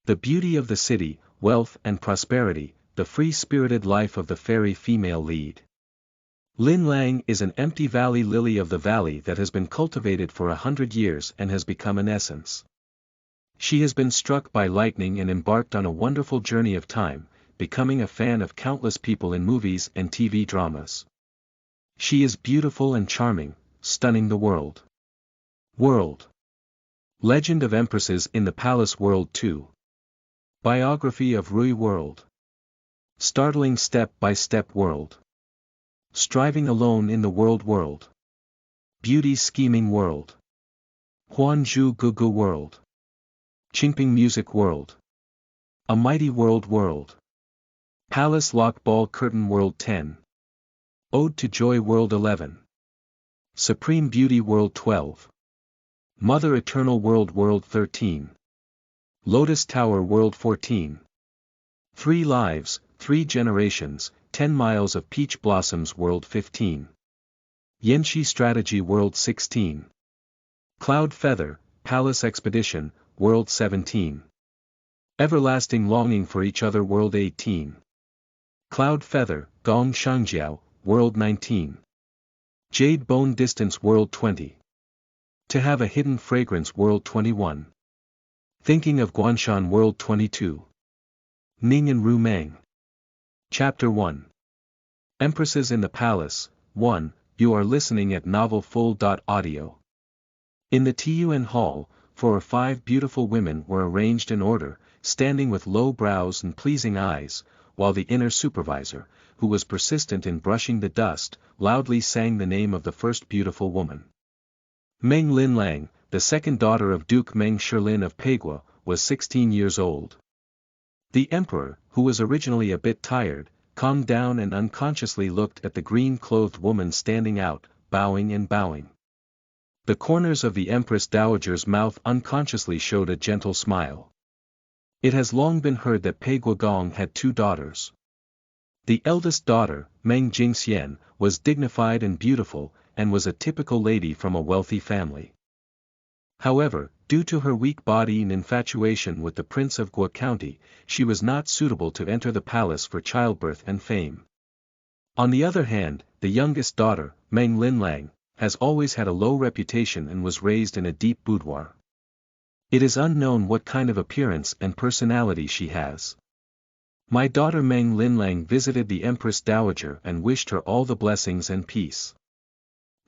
The beauty of the city, wealth and prosperity, the free-spirited life of the fairy female lead. Linlang is an empty valley lily of the valley that has been cultivated for 100 years and has become an essence. She has been struck by lightning and embarked on a wonderful journey of time, becoming a fan of countless people in movies and TV dramas. She is beautiful and charming, stunning the world. Legend of Empresses in the Palace World 2. Biography of Rui World. Startling step-by-step world. Striving alone in the world. Beauty scheming world. Huanzhu Gugu world. Qingping music world. A mighty world. Palace lock ball curtain world 10. Ode to Joy world 11. Supreme beauty world 12. Mother eternal world 13. Lotus tower world 14. 3 lives, 3 generations, 10 miles of peach blossoms world 15. Yanxi strategy world 16. Cloud feather, palace expedition, world 17. Everlasting longing for each other world 18. Cloud feather, gong shangjiao, world 19. Jade bone distance world 20. To have a hidden fragrance world 21. Thinking of Guanshan world 22. Ning and Ru Meng. Chapter 1. Empresses in the Palace. 1. You are listening at novelfull.audio. In the Tun Hall, 4 or 5 beautiful women were arranged in order, standing with low brows and pleasing eyes, while the inner supervisor, who was persistent in brushing the dust, loudly sang the name of the first beautiful woman. Meng Linlang, the second daughter of Duke Meng Shilin of Pegua, was 16 years old. The emperor, who was originally a bit tired, calmed down and unconsciously looked at the green-clothed woman standing out, bowing and bowing. The corners of the Empress Dowager's mouth unconsciously showed a gentle smile. It has long been heard that Pegua Gong had 2 daughters. The eldest daughter, Meng Jingxian, was dignified and beautiful, and was a typical lady from a wealthy family. However, due to her weak body and infatuation with the Prince of Gua County, she was not suitable to enter the palace for childbirth and fame. On the other hand, the youngest daughter, Meng Linlang, has always had a low reputation and was raised in a deep boudoir. It is unknown what kind of appearance and personality she has. My daughter Meng Linlang visited the Empress Dowager and wished her all the blessings and peace.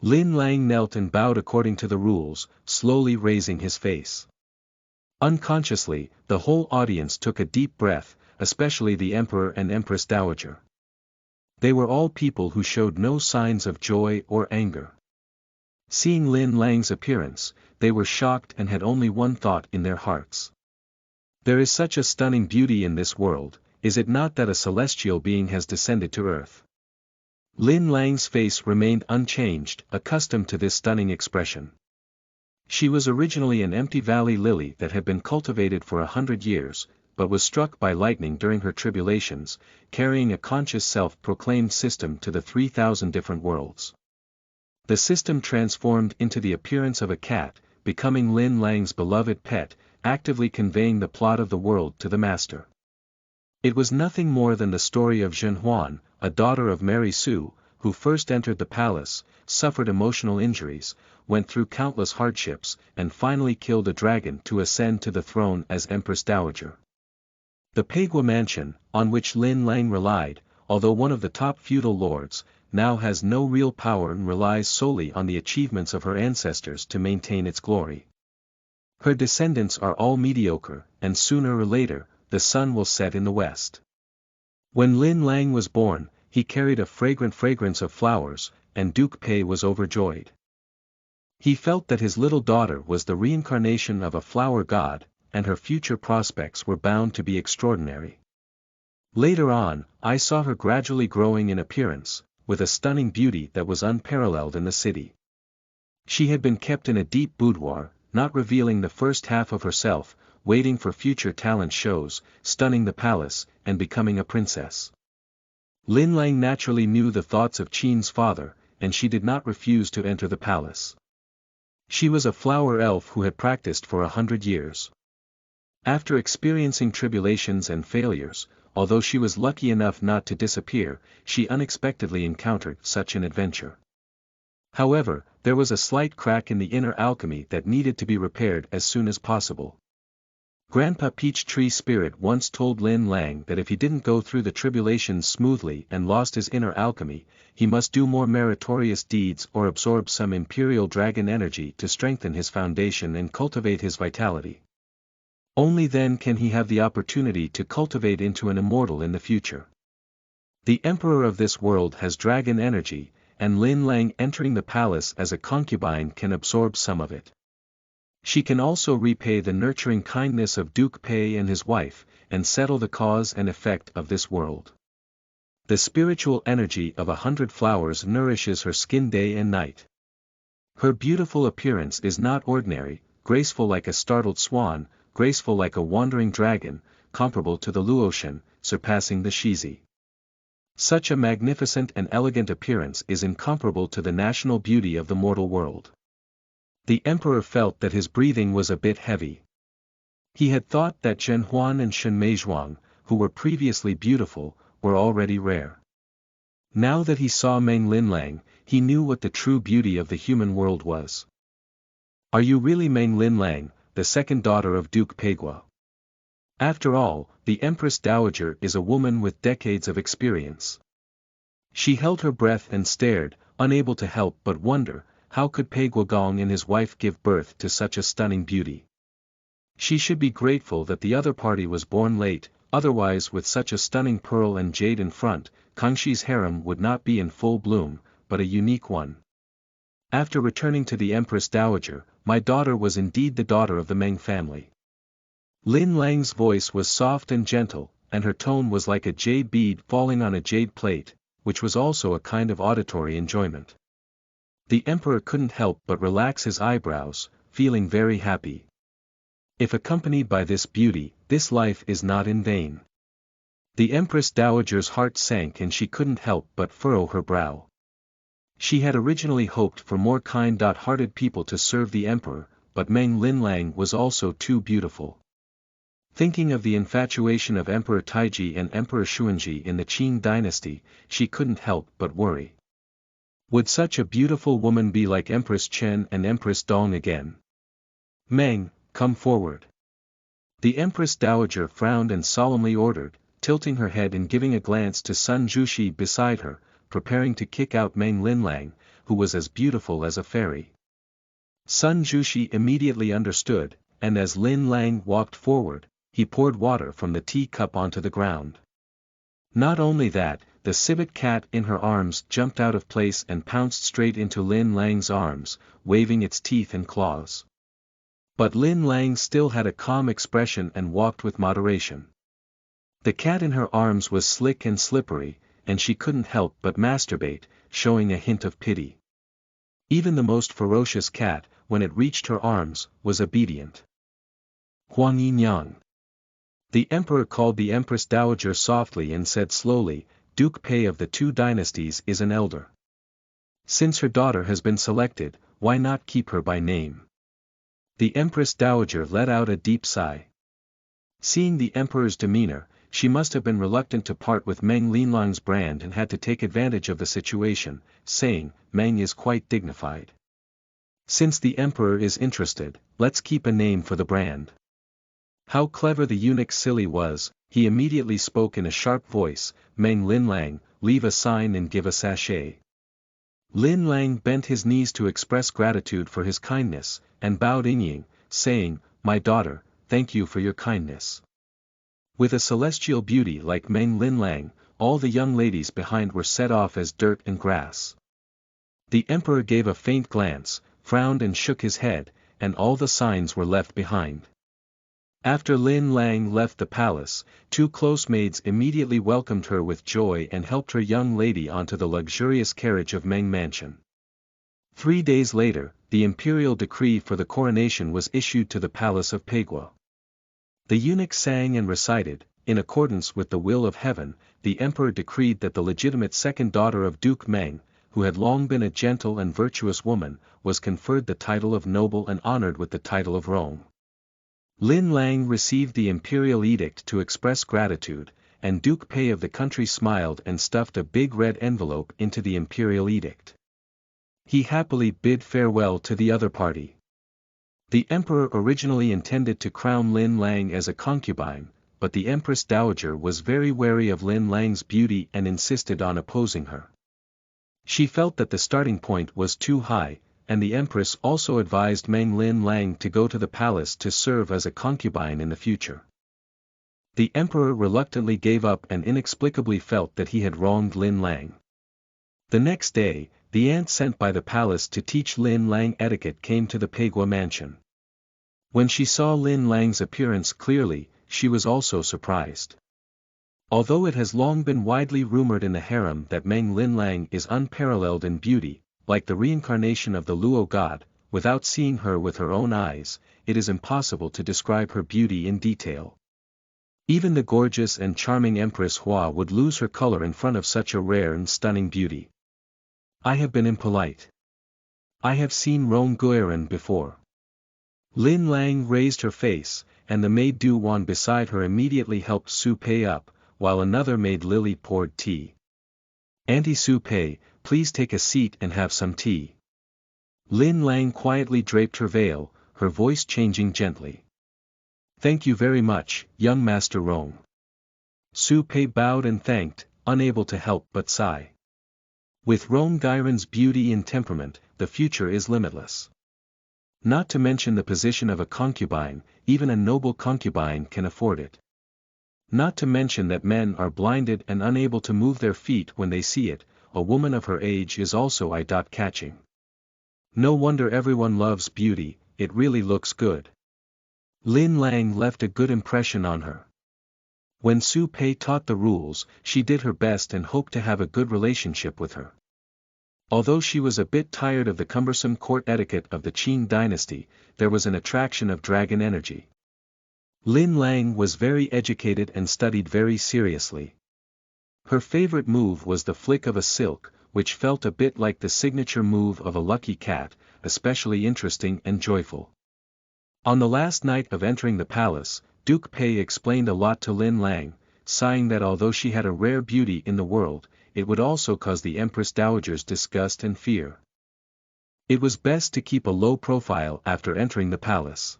Linlang knelt and bowed according to the rules, slowly raising his face. Unconsciously, the whole audience took a deep breath, especially the Emperor and Empress Dowager. They were all people who showed no signs of joy or anger. Seeing Linlang's appearance, they were shocked and had only one thought in their hearts. There is such a stunning beauty in this world, is it not that a celestial being has descended to earth? Linlang's face remained unchanged, accustomed to this stunning expression. She was originally an empty valley lily that had been cultivated for 100 years, but was struck by lightning during her tribulations, carrying a conscious self-proclaimed system to the 3,000 different worlds. The system transformed into the appearance of a cat, becoming Linlang's beloved pet, actively conveying the plot of the world to the master. It was nothing more than the story of Zhenhuan, a daughter of Mary Su, who first entered the palace, suffered emotional injuries, went through countless hardships, and finally killed a dragon to ascend to the throne as Empress Dowager. The Pegua mansion, on which Linlang relied, although one of the top feudal lords, now has no real power and relies solely on the achievements of her ancestors to maintain its glory. Her descendants are all mediocre, and sooner or later, the sun will set in the west. When Linlang was born, he carried a fragrant fragrance of flowers, and Duke Pei was overjoyed. He felt that his little daughter was the reincarnation of a flower god, and her future prospects were bound to be extraordinary. Later on, I saw her gradually growing in appearance, with a stunning beauty that was unparalleled in the city. She had been kept in a deep boudoir, not revealing the first half of herself, waiting for future talent shows, stunning the palace, and becoming a princess. Linlang naturally knew the thoughts of Qin's father, and she did not refuse to enter the palace. She was a flower elf who had practiced for 100 years. After experiencing tribulations and failures, although she was lucky enough not to disappear, she unexpectedly encountered such an adventure. However, there was a slight crack in the inner alchemy that needed to be repaired as soon as possible. Grandpa Peach Tree Spirit once told Linlang that if he didn't go through the tribulations smoothly and lost his inner alchemy, he must do more meritorious deeds or absorb some imperial dragon energy to strengthen his foundation and cultivate his vitality. Only then can he have the opportunity to cultivate into an immortal in the future. The emperor of this world has dragon energy, and Linlang entering the palace as a concubine can absorb some of it. She can also repay the nurturing kindness of Duke Pei and his wife, and settle the cause and effect of this world. The spiritual energy of 100 flowers nourishes her skin day and night. Her beautiful appearance is not ordinary, graceful like a startled swan, graceful like a wandering dragon, comparable to the Luotian, surpassing the Shizi. Such a magnificent and elegant appearance is incomparable to the national beauty of the mortal world. The emperor felt that his breathing was a bit heavy. He had thought that Zhen Huan and Shen Meizhuang, who were previously beautiful, were already rare. Now that he saw Meng Linlang, he knew what the true beauty of the human world was. Are you really Meng Linlang, the second daughter of Duke Peiguo? After all, the Empress Dowager is a woman with decades of experience. She held her breath and stared, unable to help but wonder, how could Peiguo Gong and his wife give birth to such a stunning beauty? She should be grateful that the other party was born late, otherwise with such a stunning pearl and jade in front, Kangxi's harem would not be in full bloom, but a unique one. After returning to the Empress Dowager, my daughter was indeed the daughter of the Meng family. Linlang's voice was soft and gentle, and her tone was like a jade bead falling on a jade plate, which was also a kind of auditory enjoyment. The emperor couldn't help but relax his eyebrows, feeling very happy. If accompanied by this beauty, this life is not in vain. The Empress Dowager's heart sank and she couldn't help but furrow her brow. She had originally hoped for more kind-hearted people to serve the emperor, but Meng Linlang was also too beautiful. Thinking of the infatuation of Emperor Taiji and Emperor Xuanji in the Qing dynasty, she couldn't help but worry. Would such a beautiful woman be like Empress Chen and Empress Dong again? Meng, come forward. The Empress Dowager frowned and solemnly ordered, tilting her head and giving a glance to Sun Jushi beside her, preparing to kick out Meng Linlang, who was as beautiful as a fairy. Sun Jushi immediately understood, and as Linlang walked forward, he poured water from the teacup onto the ground. Not only that, the civet cat in her arms jumped out of place and pounced straight into Linlang's arms, waving its teeth and claws. But Linlang still had a calm expression and walked with moderation. The cat in her arms was slick and slippery, and she couldn't help but masturbate, showing a hint of pity. Even the most ferocious cat, when it reached her arms, was obedient. Huang Yinyang. The emperor called the Empress Dowager softly and said slowly, Duke Pei of the two dynasties is an elder. Since her daughter has been selected, why not keep her by name? The Empress Dowager let out a deep sigh. Seeing the emperor's demeanor, she must have been reluctant to part with Meng Linlang's brand and had to take advantage of the situation, saying, Meng is quite dignified. Since the emperor is interested, let's keep a name for the brand. How clever the eunuch Silly was, he immediately spoke in a sharp voice, Meng Linlang, leave a sign and give a sachet. Linlang bent his knees to express gratitude for his kindness, and bowed Ying, saying, My daughter, thank you for your kindness. With a celestial beauty like Meng Linlang, all the young ladies behind were set off as dirt and grass. The emperor gave a faint glance, frowned and shook his head, and all the signs were left behind. After Linlang left the palace, two close maids immediately welcomed her with joy and helped her young lady onto the luxurious carriage of Meng Mansion. 3 days later, the imperial decree for the coronation was issued to the palace of Peiguo. The eunuch sang and recited, in accordance with the will of heaven, the emperor decreed that the legitimate second daughter of Duke Meng, who had long been a gentle and virtuous woman, was conferred the title of noble and honored with the title of Rong. Linlang received the imperial edict to express gratitude, and Duke Pei of the country smiled and stuffed a big red envelope into the imperial edict. He happily bid farewell to the other party. The emperor originally intended to crown Linlang as a concubine, but the Empress Dowager was very wary of Linlang's beauty and insisted on opposing her. She felt that the starting point was too high, and the Empress also advised Meng Linlang to go to the palace to serve as a concubine in the future. The emperor reluctantly gave up and inexplicably felt that he had wronged Linlang. The next day, the aunt sent by the palace to teach Linlang etiquette came to the Peigua mansion. When she saw Linlang's appearance clearly, she was also surprised. Although it has long been widely rumored in the harem that Meng Linlang is unparalleled in beauty, like the reincarnation of the Luo god, without seeing her with her own eyes, it is impossible to describe her beauty in detail. Even the gorgeous and charming Empress Hua would lose her color in front of such a rare and stunning beauty. I have been impolite. I have seen Rong Guiran before. Linlang raised her face, and the maid Du Wan beside her immediately helped Su Pei up, while another maid Lily poured tea. Auntie Su Pei, please take a seat and have some tea. Linlang quietly draped her veil, her voice changing gently. Thank you very much, young Master Rong. Su Pei bowed and thanked, unable to help but sigh. With Rong Guiran's beauty and temperament, the future is limitless. Not to mention the position of a concubine, even a noble concubine can afford it. Not to mention that men are blinded and unable to move their feet when they see it, a woman of her age is also eye-catching. No wonder everyone loves beauty, it really looks good. Linlang left a good impression on her. When Su Pei taught the rules, she did her best and hoped to have a good relationship with her. Although she was a bit tired of the cumbersome court etiquette of the Qing dynasty, there was an attraction of dragon energy. Linlang was very educated and studied very seriously. Her favorite move was the flick of a silk, which felt a bit like the signature move of a lucky cat, especially interesting and joyful. On the last night of entering the palace, Duke Pei explained a lot to Linlang, sighing that although she had a rare beauty in the world, it would also cause the Empress Dowager's disgust and fear. It was best to keep a low profile after entering the palace.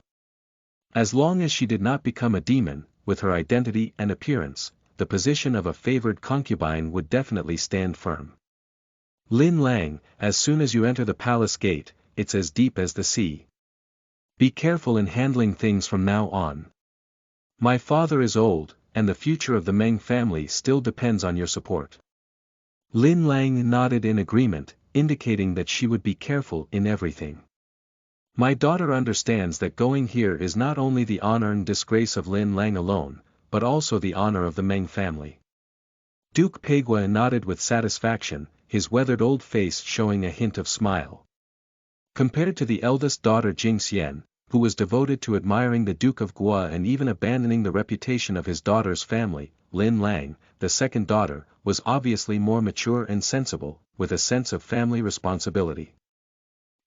As long as she did not become a demon, with her identity and appearance, the position of a favored concubine would definitely stand firm. Linlang, as soon as you enter the palace gate, it's as deep as the sea. Be careful in handling things from now on. My father is old, and the future of the Meng family still depends on your support. Linlang nodded in agreement, indicating that she would be careful in everything. My daughter understands that going here is not only the honor and disgrace of Linlang alone, but also the honor of the Meng family. Duke Peigua nodded with satisfaction, his weathered old face showing a hint of smile. Compared to the eldest daughter Jing Xian, who was devoted to admiring the Duke of Gua and even abandoning the reputation of his daughter's family, Linlang, the second daughter, was obviously more mature and sensible, with a sense of family responsibility.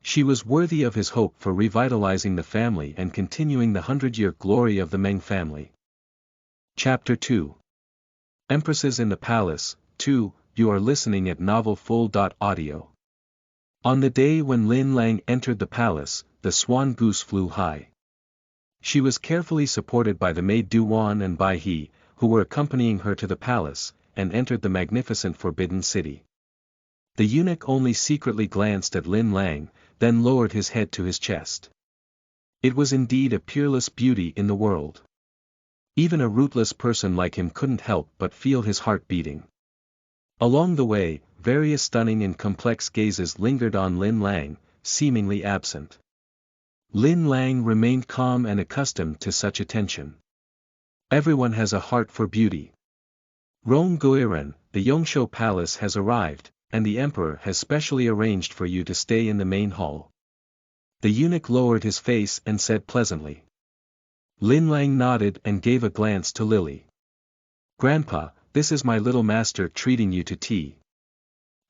She was worthy of his hope for revitalizing the family and continuing the 100-year glory of the Meng family. Chapter 2. Empresses in the Palace, 2, you are listening at novelfull.audio. On the day when Linlang entered the palace, the swan goose flew high. She was carefully supported by the maid Du Wan and Bai He, who were accompanying her to the palace, and entered the magnificent Forbidden City. The eunuch only secretly glanced at Linlang, then lowered his head to his chest. It was indeed a peerless beauty in the world. Even a rootless person like him couldn't help but feel his heart beating. Along the way, various stunning and complex gazes lingered on Linlang, seemingly absent. Linlang remained calm and accustomed to such attention. Everyone has a heart for beauty. Rong Guiran, the Yongshou Palace has arrived, and the emperor has specially arranged for you to stay in the main hall. The eunuch lowered his face and said pleasantly. Linlang nodded and gave a glance to Lily. Grandpa, this is my little master treating you to tea.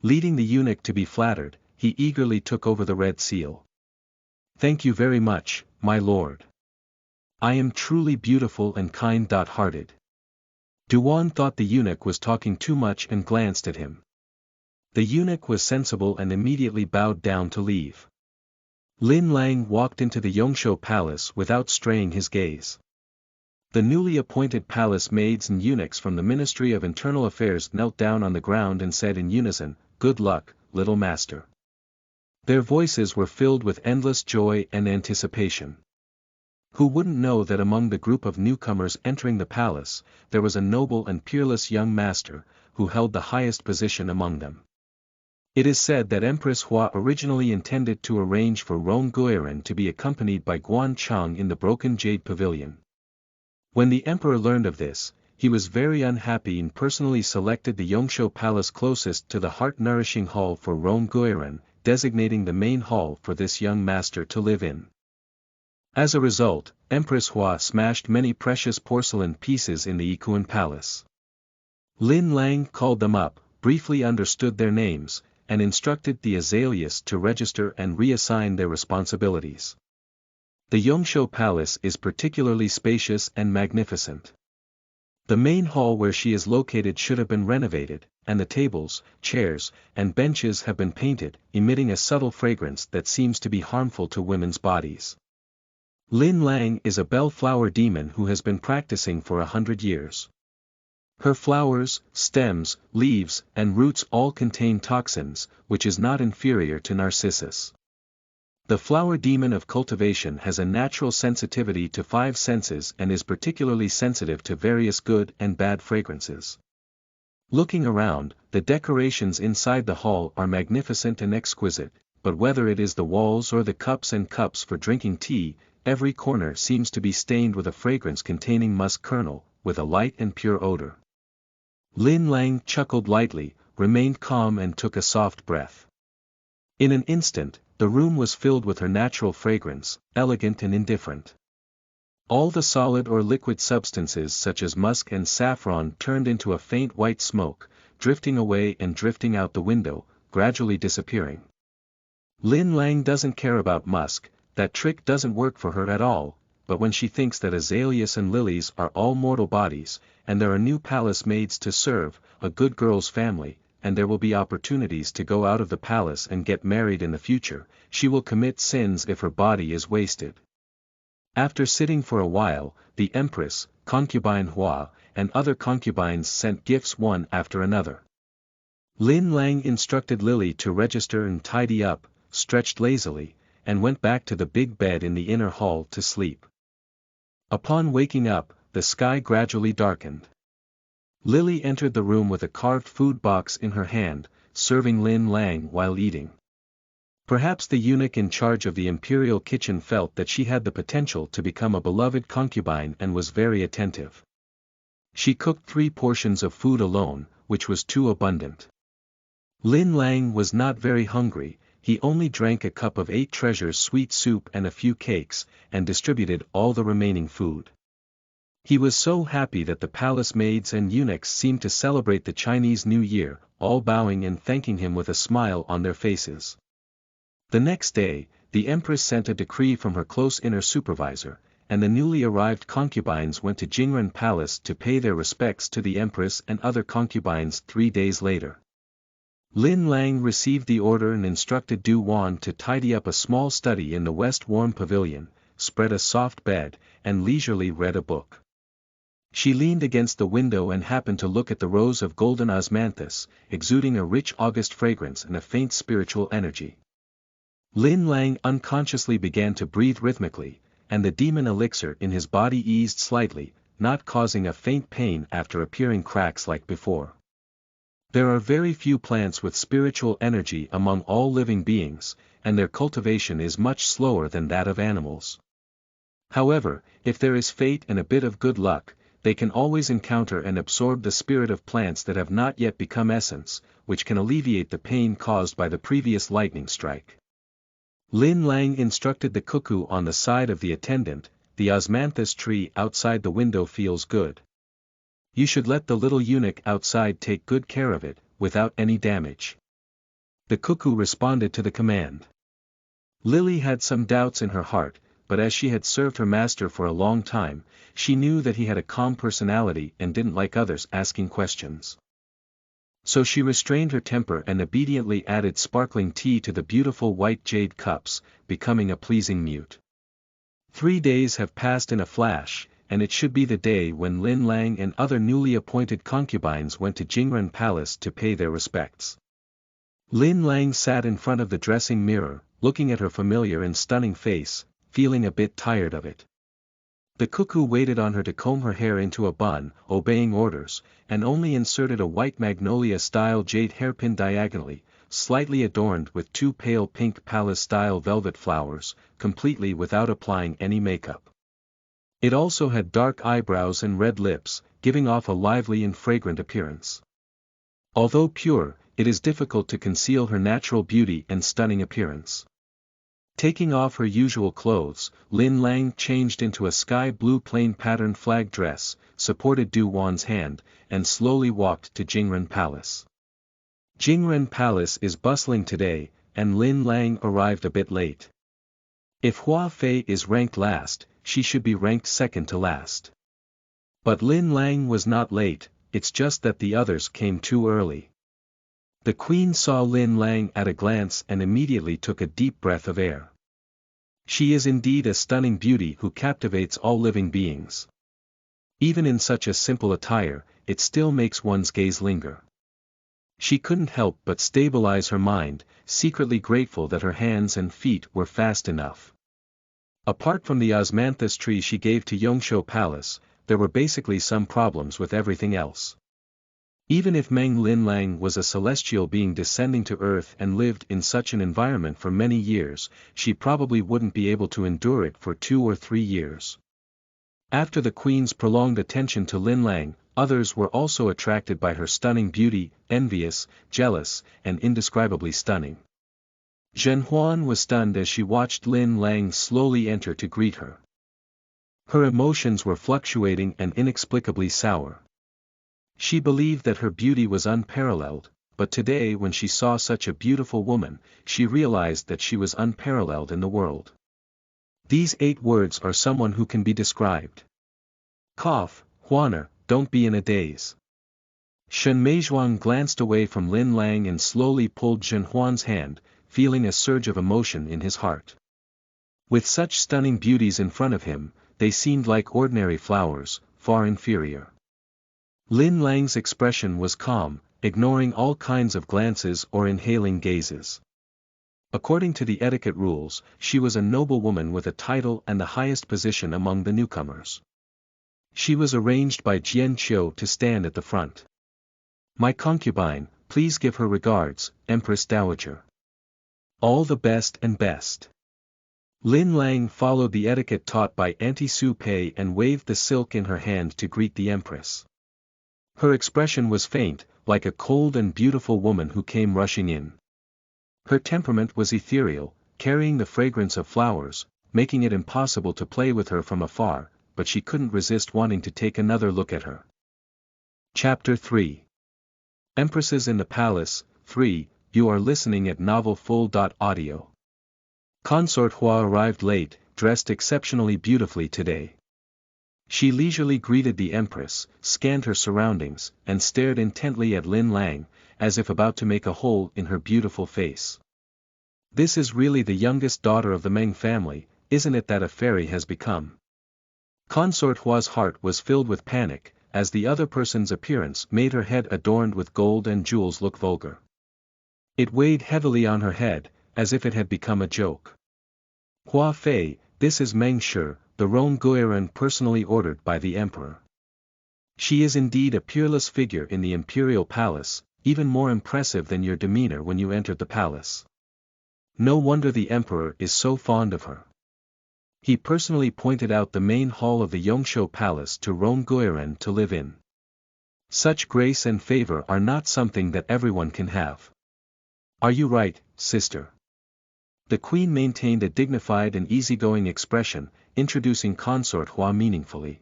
Leading the eunuch to be flattered, he eagerly took over the red seal. Thank you very much, my lord. I am truly beautiful and kind-hearted. Duan thought the eunuch was talking too much and glanced at him. The eunuch was sensible and immediately bowed down to leave. Linlang walked into the Yongshou palace without straying his gaze. The newly appointed palace maids and eunuchs from the Ministry of Internal Affairs knelt down on the ground and said in unison, "Good luck, little master." Their voices were filled with endless joy and anticipation. Who wouldn't know that among the group of newcomers entering the palace, there was a noble and peerless young master, who held the highest position among them. It is said that Empress Hua originally intended to arrange for Rong Guiren to be accompanied by Guan Chang in the broken jade pavilion. When the emperor learned of this, he was very unhappy and personally selected the Yongshou palace closest to the heart-nourishing hall for Rong Guiren, designating the main hall for this young master to live in. As a result, Empress Hua smashed many precious porcelain pieces in the Ikuan palace. Linlang called them up, briefly understood their names, and instructed the azaleas to register and reassign their responsibilities. The Yongshou palace is particularly spacious and magnificent. The main hall where she is located should have been renovated, and the tables, chairs, and benches have been painted, emitting a subtle fragrance that seems to be harmful to women's bodies. Linlang is a bellflower demon who has been practicing for 100 years. Her flowers, stems, leaves, and roots all contain toxins, which is not inferior to Narcissus. The flower demon of cultivation has a natural sensitivity to 5 senses and is particularly sensitive to various good and bad fragrances. Looking around, the decorations inside the hall are magnificent and exquisite, but whether it is the walls or the cups and cups for drinking tea, every corner seems to be stained with a fragrance containing musk kernel, with a light and pure odor. Linlang chuckled lightly, remained calm and took a soft breath. In an instant, the room was filled with her natural fragrance, elegant and indifferent. All the solid or liquid substances such as musk and saffron turned into a faint white smoke, drifting away and drifting out the window, gradually disappearing. Linlang doesn't care about musk, that trick doesn't work for her at all, but when she thinks that azaleas and lilies are all mortal bodies, and there are new palace maids to serve, a good girl's family, and there will be opportunities to go out of the palace and get married in the future, she will commit sins if her body is wasted. After sitting for a while, the Empress, Concubine Hua, and other concubines sent gifts one after another. Linlang instructed Lily to register and tidy up, stretched lazily, and went back to the big bed in the inner hall to sleep. Upon waking up, the sky gradually darkened. Lily entered the room with a carved food box in her hand, serving Linlang while eating. Perhaps the eunuch in charge of the imperial kitchen felt that she had the potential to become a beloved concubine and was very attentive. She cooked 3 portions of food alone, which was too abundant. Linlang was not very hungry, he only drank a cup of 8 treasures sweet soup and a few cakes, and distributed all the remaining food. He was so happy that the palace maids and eunuchs seemed to celebrate the Chinese New Year, all bowing and thanking him with a smile on their faces. The next day, the Empress sent a decree from her close inner supervisor, and the newly arrived concubines went to Jingren Palace to pay their respects to the Empress and other concubines 3 days later. Linlang received the order and instructed Du Wan to tidy up a small study in the west warm pavilion, spread a soft bed, and leisurely read a book. She leaned against the window and happened to look at the rows of golden osmanthus, exuding a rich August fragrance and a faint spiritual energy. Linlang unconsciously began to breathe rhythmically, and the demon elixir in his body eased slightly, not causing a faint pain after appearing cracks like before. There are very few plants with spiritual energy among all living beings, and their cultivation is much slower than that of animals. However, if there is fate and a bit of good luck, they can always encounter and absorb the spirit of plants that have not yet become essence, which can alleviate the pain caused by the previous lightning strike. Linlang instructed the cuckoo on the side of the attendant, the osmanthus tree outside the window feels good. You should let the little eunuch outside take good care of it, without any damage. The cuckoo responded to the command. Lily had some doubts in her heart, but as she had served her master for a long time, she knew that he had a calm personality and didn't like others asking questions. So she restrained her temper and obediently added sparkling tea to the beautiful white jade cups, becoming a pleasing mute. 3 days have passed in a flash, and it should be the day when Linlang and other newly appointed concubines went to Jingren Palace to pay their respects. Linlang sat in front of the dressing mirror, looking at her familiar and stunning face, feeling a bit tired of it. The cuckoo waited on her to comb her hair into a bun, obeying orders, and only inserted a white magnolia-style jade hairpin diagonally, slightly adorned with 2 pale pink palace-style velvet flowers, completely without applying any makeup. It also had dark eyebrows and red lips, giving off a lively and fragrant appearance. Although pure, it is difficult to conceal her natural beauty and stunning appearance. Taking off her usual clothes, Linlang changed into a sky blue plain pattern flag dress, supported Du Wan's hand, and slowly walked to Jingren Palace. Jingren Palace is bustling today, and Linlang arrived a bit late. If Hua Fei is ranked last, she should be ranked second to last. But Linlang was not late, it's just that the others came too early. The queen saw Linlang at a glance and immediately took a deep breath of air. She is indeed a stunning beauty who captivates all living beings. Even in such a simple attire, it still makes one's gaze linger. She couldn't help but stabilize her mind, secretly grateful that her hands and feet were fast enough. Apart from the osmanthus tree she gave to Yongshou Palace, there were basically some problems with everything else. Even if Meng Linlang was a celestial being descending to Earth and lived in such an environment for many years, she probably wouldn't be able to endure it for 2 or 3 years. After the queen's prolonged attention to Linlang, others were also attracted by her stunning beauty, envious, jealous, and indescribably stunning. Zhen Huan was stunned as she watched Linlang slowly enter to greet her. Her emotions were fluctuating and inexplicably sour. She believed that her beauty was unparalleled, but today when she saw such a beautiful woman, she realized that she was unparalleled in the world. These 8 words are someone who can be described. Cough, Huaner, don't be in a daze. Shen Meizhuang glanced away from Linlang and slowly pulled Zhen Huan's hand, feeling a surge of emotion in his heart. With such stunning beauties in front of him, they seemed like ordinary flowers, far inferior. Linlang's expression was calm, ignoring all kinds of glances or inhaling gazes. According to the etiquette rules, she was a noblewoman with a title and the highest position among the newcomers. She was arranged by Jian Qiu to stand at the front. My concubine, please give her regards, Empress Dowager. All the best and best. Linlang followed the etiquette taught by Auntie Su Pei and waved the silk in her hand to greet the Empress. Her expression was faint, like a cold and beautiful woman who came rushing in. Her temperament was ethereal, carrying the fragrance of flowers, making it impossible to play with her from afar, but she couldn't resist wanting to take another look at her. Chapter 3 Empresses in the Palace, 3, you are listening at novelfull.audio. Consort Hua arrived late, dressed exceptionally beautifully today. She leisurely greeted the Empress, scanned her surroundings, and stared intently at Linlang, as if about to make a hole in her beautiful face. This is really the youngest daughter of the Meng family, isn't it that a fairy has become? Consort Hua's heart was filled with panic, as the other person's appearance made her head adorned with gold and jewels look vulgar. It weighed heavily on her head, as if it had become a joke. Hua Fei, this is Meng Shi, the Rong Guiran personally ordered by the emperor. She is indeed a peerless figure in the imperial palace, even more impressive than your demeanor when you entered the palace. No wonder the emperor is so fond of her. He personally pointed out the main hall of the Yongshou Palace to Rong Guiran to live in. Such grace and favor are not something that everyone can have. Are you right, sister? The queen maintained a dignified and easygoing expression, introducing Consort Hua meaningfully.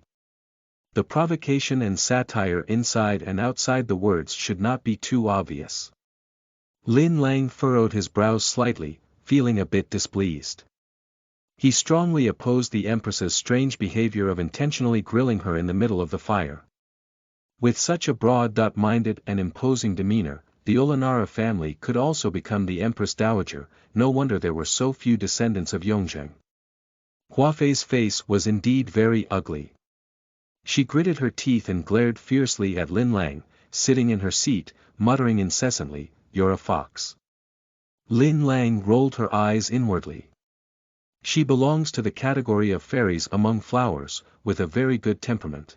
The provocation and satire inside and outside the words should not be too obvious. Linlang furrowed his brows slightly, feeling a bit displeased. He strongly opposed the Empress's strange behavior of intentionally grilling her in the middle of the fire. With such a broad-minded and imposing demeanor, the Olenara family could also become the Empress Dowager. No wonder there were so few descendants of Yongzheng. Huafei's face was indeed very ugly. She gritted her teeth and glared fiercely at Linlang, sitting in her seat, muttering incessantly, "You're a fox." Linlang rolled her eyes inwardly. She belongs to the category of fairies among flowers, with a very good temperament.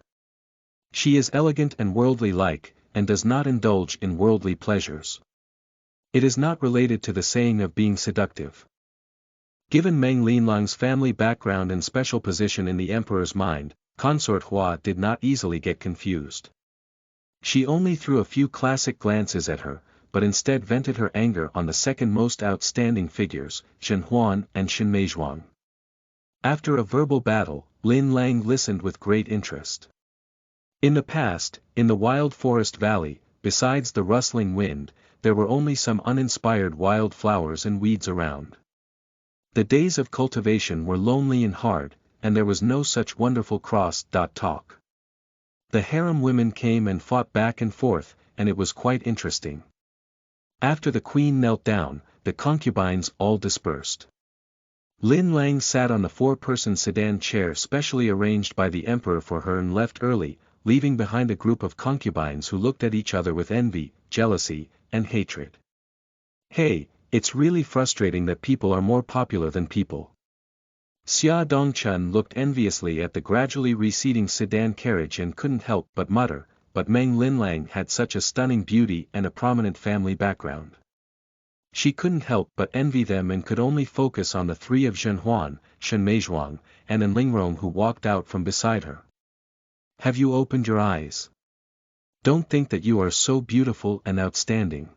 She is elegant and worldly-like, and does not indulge in worldly pleasures. It is not related to the saying of being seductive. Given Meng Linlang's family background and special position in the emperor's mind, Consort Hua did not easily get confused. She only threw a few classic glances at her, but instead vented her anger on the second most outstanding figures, Shen Huan and Shen Meizhuang. After a verbal battle, Lin Lang listened with great interest. In the past, in the wild forest valley, besides the rustling wind, there were only some uninspired wild flowers and weeds around. The days of cultivation were lonely and hard, and there was no such wonderful cross-talk. The harem women came and fought back and forth, and it was quite interesting. After the queen knelt down, the concubines all dispersed. Lin Lang sat on the four-person sedan chair specially arranged by the emperor for her and left early, leaving behind a group of concubines who looked at each other with envy, jealousy, and hatred. Hey, it's really frustrating that people are more popular than people. Xia Dongchun looked enviously at the gradually receding sedan carriage and couldn't help but mutter, but Meng Linlang had such a stunning beauty and a prominent family background. She couldn't help but envy them and could only focus on the three of Shen Huan, Shen Meizhuang, and An Lingrong who walked out from beside her. Have you opened your eyes? Don't think that you are so beautiful and outstanding.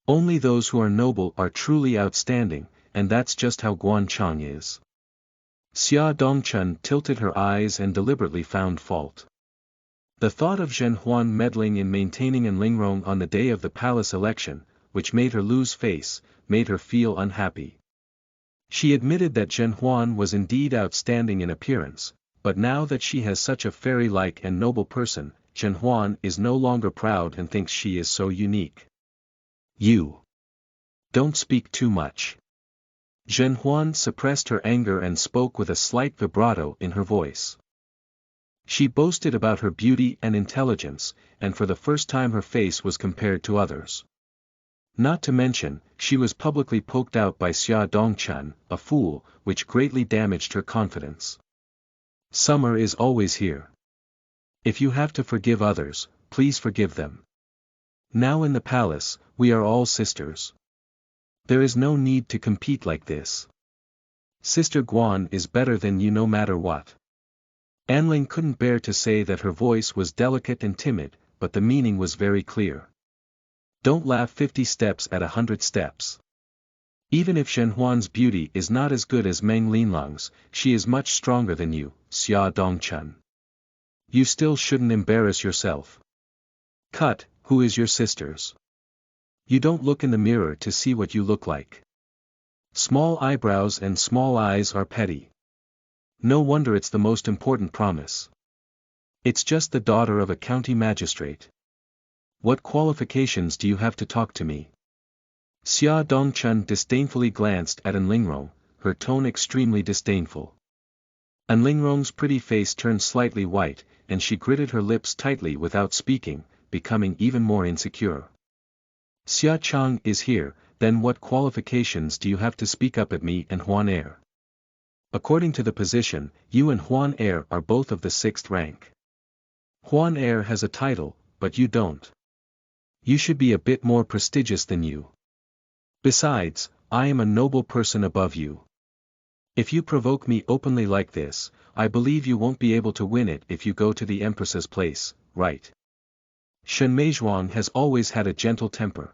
Only those who are noble are truly outstanding, and that's just how Guanchang is. Xia Dongchun tilted her eyes and deliberately found fault. The thought of Zhen Huan meddling in maintaining An Lingrong on the day of the palace election, which made her lose face, made her feel unhappy. She admitted that Zhen Huan was indeed outstanding in appearance, but now that she has such a fairy-like and noble person, Zhen Huan is no longer proud and thinks she is so unique. You don't speak too much. Zhen Huan suppressed her anger and spoke with a slight vibrato in her voice. She boasted about her beauty and intelligence, and for the first time her face was compared to others. Not to mention, she was publicly poked out by Xia Dongchun, a fool, which greatly damaged her confidence. Summer is always here. If you have to forgive others, please forgive them. Now in the palace, we are all sisters. There is no need to compete like this. Sister Guan is better than you no matter what. Anling couldn't bear to say that her voice was delicate and timid, but the meaning was very clear. Don't laugh 50 steps at 100 steps. Even if Shen Huan's beauty is not as good as Meng Linlang's, she is much stronger than you, Xia Dongchun. You still shouldn't embarrass yourself. Cut, who is your sisters? You don't look in the mirror to see what you look like. Small eyebrows and small eyes are petty. No wonder it's the most important promise. It's just the daughter of a county magistrate. What qualifications do you have to talk to me? Xia Dongchun disdainfully glanced at An Lingrong, her tone extremely disdainful. An Lingrong's pretty face turned slightly white, and she gritted her lips tightly without speaking, becoming even more insecure. Xia Chang is here, then what qualifications do you have to speak up at me and Huan Air? According to the position, you and Huan Air are both of the 6th rank. Huan Air has a title, but you don't. You should be a bit more prestigious than you. Besides, I am a noble person above you. If you provoke me openly like this, I believe you won't be able to win it if you go to the Empress's place, right? Shen Meizhuang has always had a gentle temper.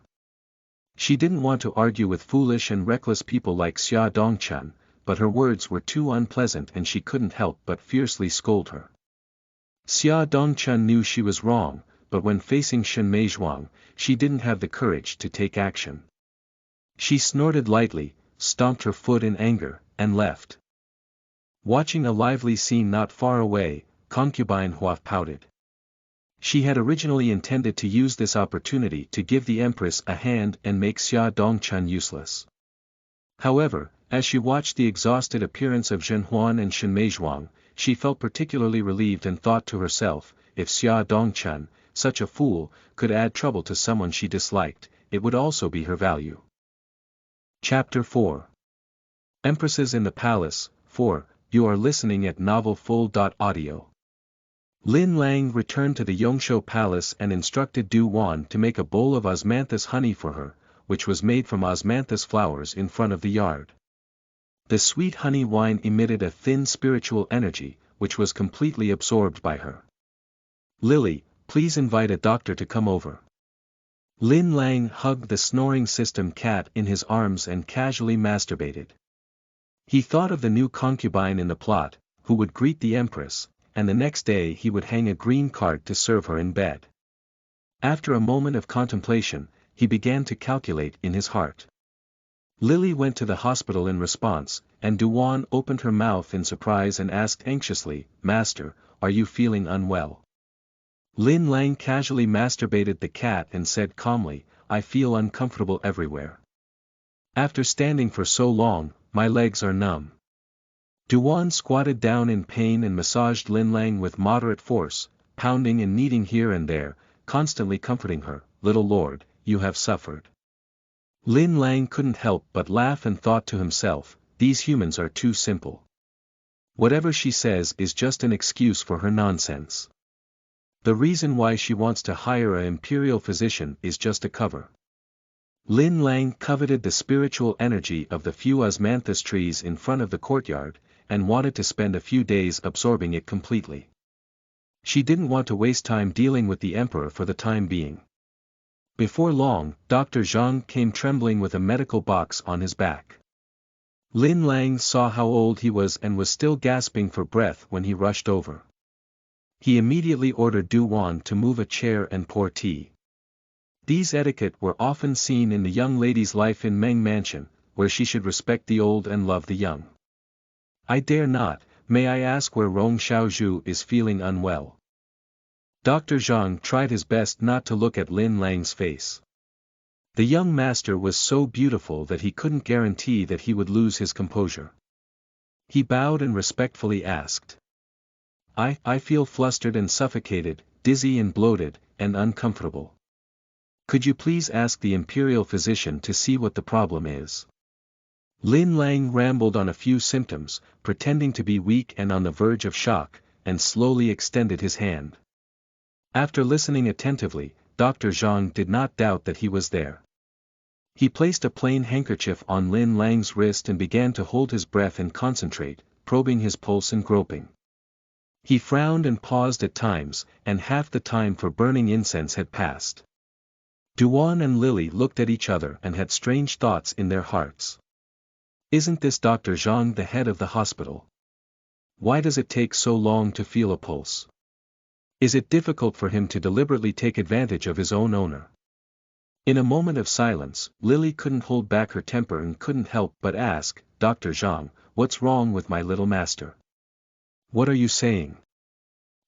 She didn't want to argue with foolish and reckless people like Xia Dongchun, but her words were too unpleasant and she couldn't help but fiercely scold her. Xia Dongchun knew she was wrong, but when facing Shen Meizhuang, she didn't have the courage to take action. She snorted lightly, stomped her foot in anger, and left. Watching a lively scene not far away, Concubine Huaf pouted. She had originally intended to use this opportunity to give the Empress a hand and make Xia Dongchun useless. However, as she watched the exhausted appearance of Zhen Huan and Shen Meizhuang, she felt particularly relieved and thought to herself, if Xia Dongchun, such a fool, could add trouble to someone she disliked, it would also be her value. Chapter 4 Empresses in the Palace. 4. You are listening at novelfull.audio. Linlang returned to the Yongshou Palace and instructed Du Wan to make a bowl of osmanthus honey for her, which was made from osmanthus flowers in front of the yard. The sweet honey wine emitted a thin spiritual energy, which was completely absorbed by her. Lily, please invite a doctor to come over. Linlang hugged the snoring system cat in his arms and casually masturbated. He thought of the new concubine in the plot, who would greet the Empress, and the next day he would hang a green card to serve her in bed. After a moment of contemplation, he began to calculate in his heart. Lily went to the hospital in response, and Du Wan opened her mouth in surprise and asked anxiously, "Master, are you feeling unwell?" Linlang casually masturbated the cat and said calmly, "I feel uncomfortable everywhere. After standing for so long, my legs are numb." Du Wan squatted down in pain and massaged Linlang with moderate force, pounding and kneading here and there, constantly comforting her, "Little lord, you have suffered." Linlang couldn't help but laugh and thought to himself, these humans are too simple. Whatever she says is just an excuse for her nonsense. The reason why she wants to hire an imperial physician is just a cover. Linlang coveted the spiritual energy of the few osmanthus trees in front of the courtyard, and wanted to spend a few days absorbing it completely. She didn't want to waste time dealing with the emperor for the time being. Before long, Dr. Zhang came trembling with a medical box on his back. Linlang saw how old he was and was still gasping for breath when he rushed over. He immediately ordered Du Wan to move a chair and pour tea. These etiquette were often seen in the young lady's life in Meng Mansion, where she should respect the old and love the young. "I dare not, may I ask where Rong Xiaozhu is feeling unwell?" Dr. Zhang tried his best not to look at Linlang's face. The young master was so beautiful that he couldn't guarantee that he would lose his composure. He bowed and respectfully asked. I feel flustered and suffocated, dizzy and bloated, and uncomfortable. Could you please ask the imperial physician to see what the problem is?" Linlang rambled on a few symptoms, pretending to be weak and on the verge of shock, and slowly extended his hand. After listening attentively, Dr. Zhang did not doubt that he was there. He placed a plain handkerchief on Linlang's wrist and began to hold his breath and concentrate, probing his pulse and groping. He frowned and paused at times, and half the time for burning incense had passed. Du Wan and Lily looked at each other and had strange thoughts in their hearts. Isn't this Dr. Zhang the head of the hospital? Why does it take so long to feel a pulse? Is it difficult for him to deliberately take advantage of his own owner? In a moment of silence, Lily couldn't hold back her temper and couldn't help but ask, "Dr. Zhang, what's wrong with my little master? What are you saying?"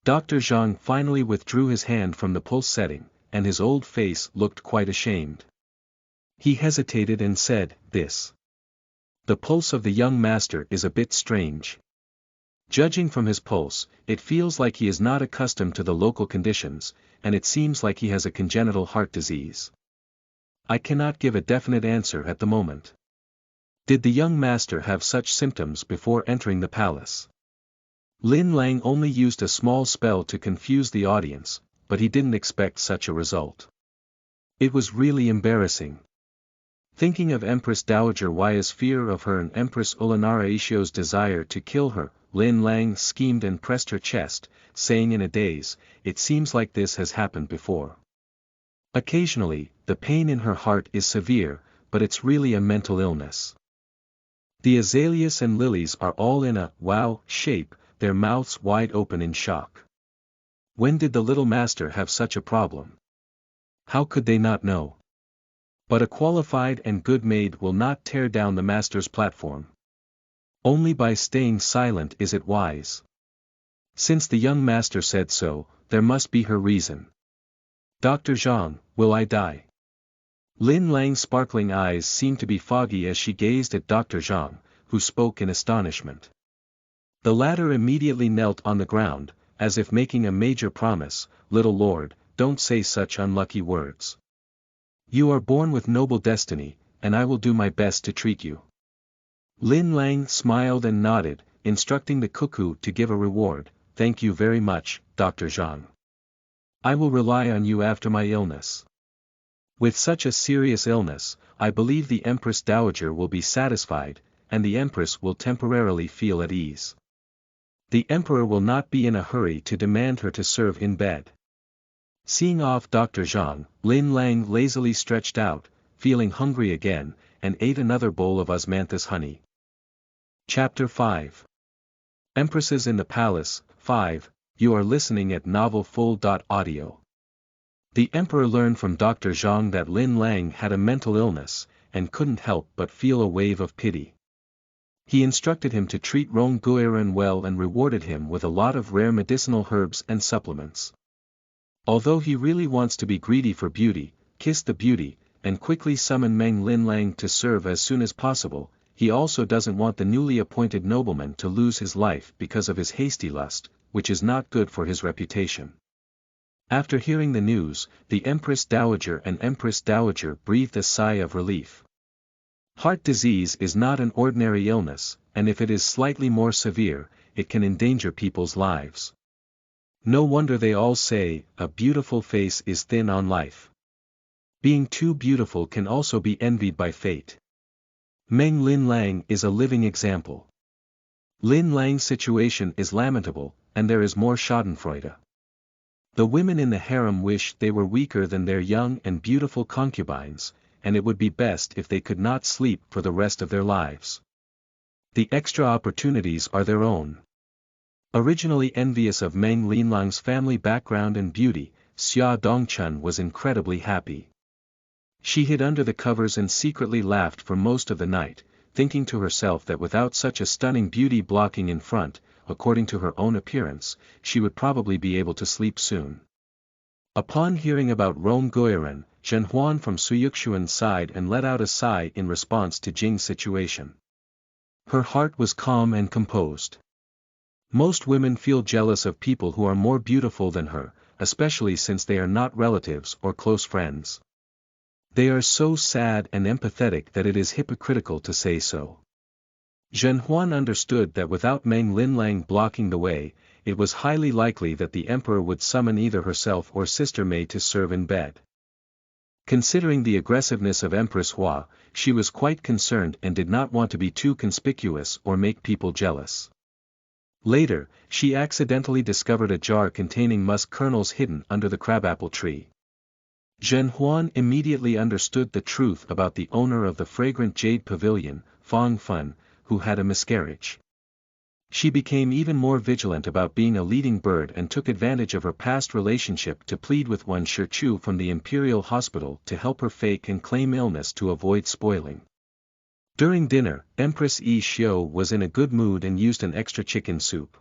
Dr. Zhang finally withdrew his hand from the pulse setting, and his old face looked quite ashamed. He hesitated and said, "This. The pulse of the young master is a bit strange. Judging from his pulse, it feels like he is not accustomed to the local conditions, and it seems like he has a congenital heart disease. I cannot give a definite answer at the moment. Did the young master have such symptoms before entering the palace?" Linlang only used a small spell to confuse the audience, but he didn't expect such a result. It was really embarrassing. Thinking of Empress Dowager Ya's fear of her and Empress Ulanara Ishio's desire to kill her, Linlang schemed and pressed her chest, saying in a daze, "It seems like this has happened before. Occasionally, the pain in her heart is severe, but it's really a mental illness." The azaleas and lilies are all in a wow shape, their mouths wide open in shock. When did the little master have such a problem? How could they not know? But a qualified and good maid will not tear down the master's platform. Only by staying silent is it wise. Since the young master said so, there must be her reason. Dr. Zhang, will I die? Linlang's sparkling eyes seemed to be foggy as she gazed at Dr. Zhang, who spoke in astonishment. The latter immediately knelt on the ground, as if making a major promise, "Little lord, don't say such unlucky words. You are born with noble destiny, and I will do my best to treat you." Linlang smiled and nodded, instructing the cuckoo to give a reward. "Thank you very much, Dr. Zhang. I will rely on you after my illness." With such a serious illness, I believe the Empress Dowager will be satisfied, and the Empress will temporarily feel at ease. The Emperor will not be in a hurry to demand her to serve in bed. Seeing off Dr. Zhang, Linlang lazily stretched out, feeling hungry again, and ate another bowl of osmanthus honey. Chapter 5. Empresses in the Palace. 5. You are listening at novelfull.audio. The Emperor learned from Dr. Zhang that Linlang had a mental illness, and couldn't help but feel a wave of pity. He instructed him to treat Rong Guiran well and rewarded him with a lot of rare medicinal herbs and supplements. Although he really wants to be greedy for beauty, kiss the beauty, and quickly summon Meng Linlang to serve as soon as possible, he also doesn't want the newly appointed nobleman to lose his life because of his hasty lust, which is not good for his reputation. After hearing the news, the Empress Dowager and Empress Dowager breathed a sigh of relief. Heart disease is not an ordinary illness, and if it is slightly more severe, it can endanger people's lives. No wonder they all say, "A beautiful face is thin on life." Being too beautiful can also be envied by fate. Meng Linlang is a living example. Linlang's situation is lamentable, and there is more schadenfreude. The women in the harem wish they were weaker than their young and beautiful concubines, and it would be best if they could not sleep for the rest of their lives. The extra opportunities are their own. Originally envious of Meng Linlang's family background and beauty, Xia Dongchun was incredibly happy. She hid under the covers and secretly laughed for most of the night, thinking to herself that without such a stunning beauty blocking in front, according to her own appearance, she would probably be able to sleep soon. Upon hearing about Rong Guiran, Zhen Huan from Suyukshuan sighed and let out a sigh in response to Jing's situation. Her heart was calm and composed. Most women feel jealous of people who are more beautiful than her, especially since they are not relatives or close friends. They are so sad and empathetic that it is hypocritical to say so. Zhen Huan understood that without Meng Linlang blocking the way, it was highly likely that the Emperor would summon either herself or Sister Mei to serve in bed. Considering the aggressiveness of Empress Hua, she was quite concerned and did not want to be too conspicuous or make people jealous. Later, she accidentally discovered a jar containing musk kernels hidden under the crabapple tree. Zhen Huan immediately understood the truth about the owner of the fragrant jade pavilion, Fang Fun, who had a miscarriage. She became even more vigilant about being a leading bird and took advantage of her past relationship to plead with one Shichu from the Imperial Hospital to help her fake and claim illness to avoid spoiling. During dinner, Empress Yi Xiu was in a good mood and used an extra chicken soup.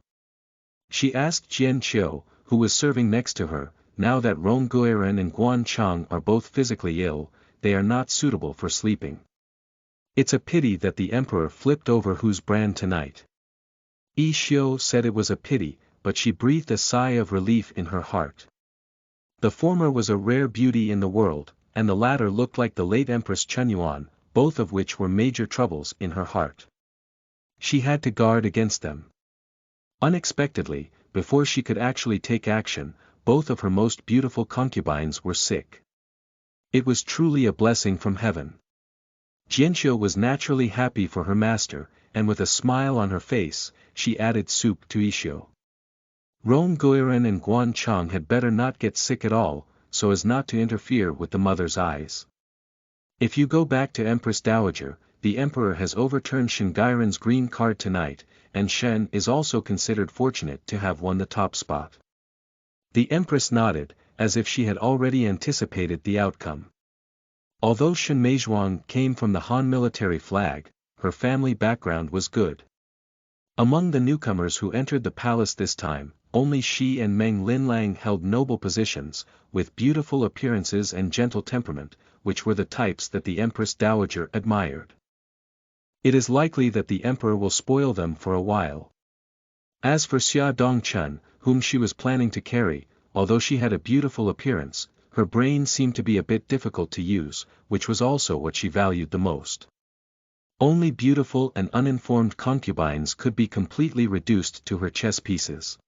She asked Jian Qiu, who was serving next to her, now that Rong Guiran and Guan Chang are both physically ill, they are not suitable for sleeping. It's a pity that the Emperor flipped over whose brand tonight. Yi Xiu said it was a pity, but she breathed a sigh of relief in her heart. The former was a rare beauty in the world, and the latter looked like the late Empress Chunyuan, both of which were major troubles in her heart. She had to guard against them. Unexpectedly, before she could actually take action, both of her most beautiful concubines were sick. It was truly a blessing from heaven. Jianqiu was naturally happy for her master, and with a smile on her face, she added soup to Ishiu. Rong Guiran and Guan Chang had better not get sick at all, so as not to interfere with the mother's eyes. If you go back to Empress Dowager, the Emperor has overturned Shengairan's green card tonight, and Shen is also considered fortunate to have won the top spot. The Empress nodded, as if she had already anticipated the outcome. Although Shen Meizhuang came from the Han military flag, her family background was good. Among the newcomers who entered the palace this time, only she and Meng Linlang held noble positions, with beautiful appearances and gentle temperament, which were the types that the Empress Dowager admired. It is likely that the emperor will spoil them for a while. As for Xia Dongchun, whom she was planning to carry, although she had a beautiful appearance, her brain seemed to be a bit difficult to use, which was also what she valued the most. Only beautiful and uninformed concubines could be completely reduced to her chess pieces.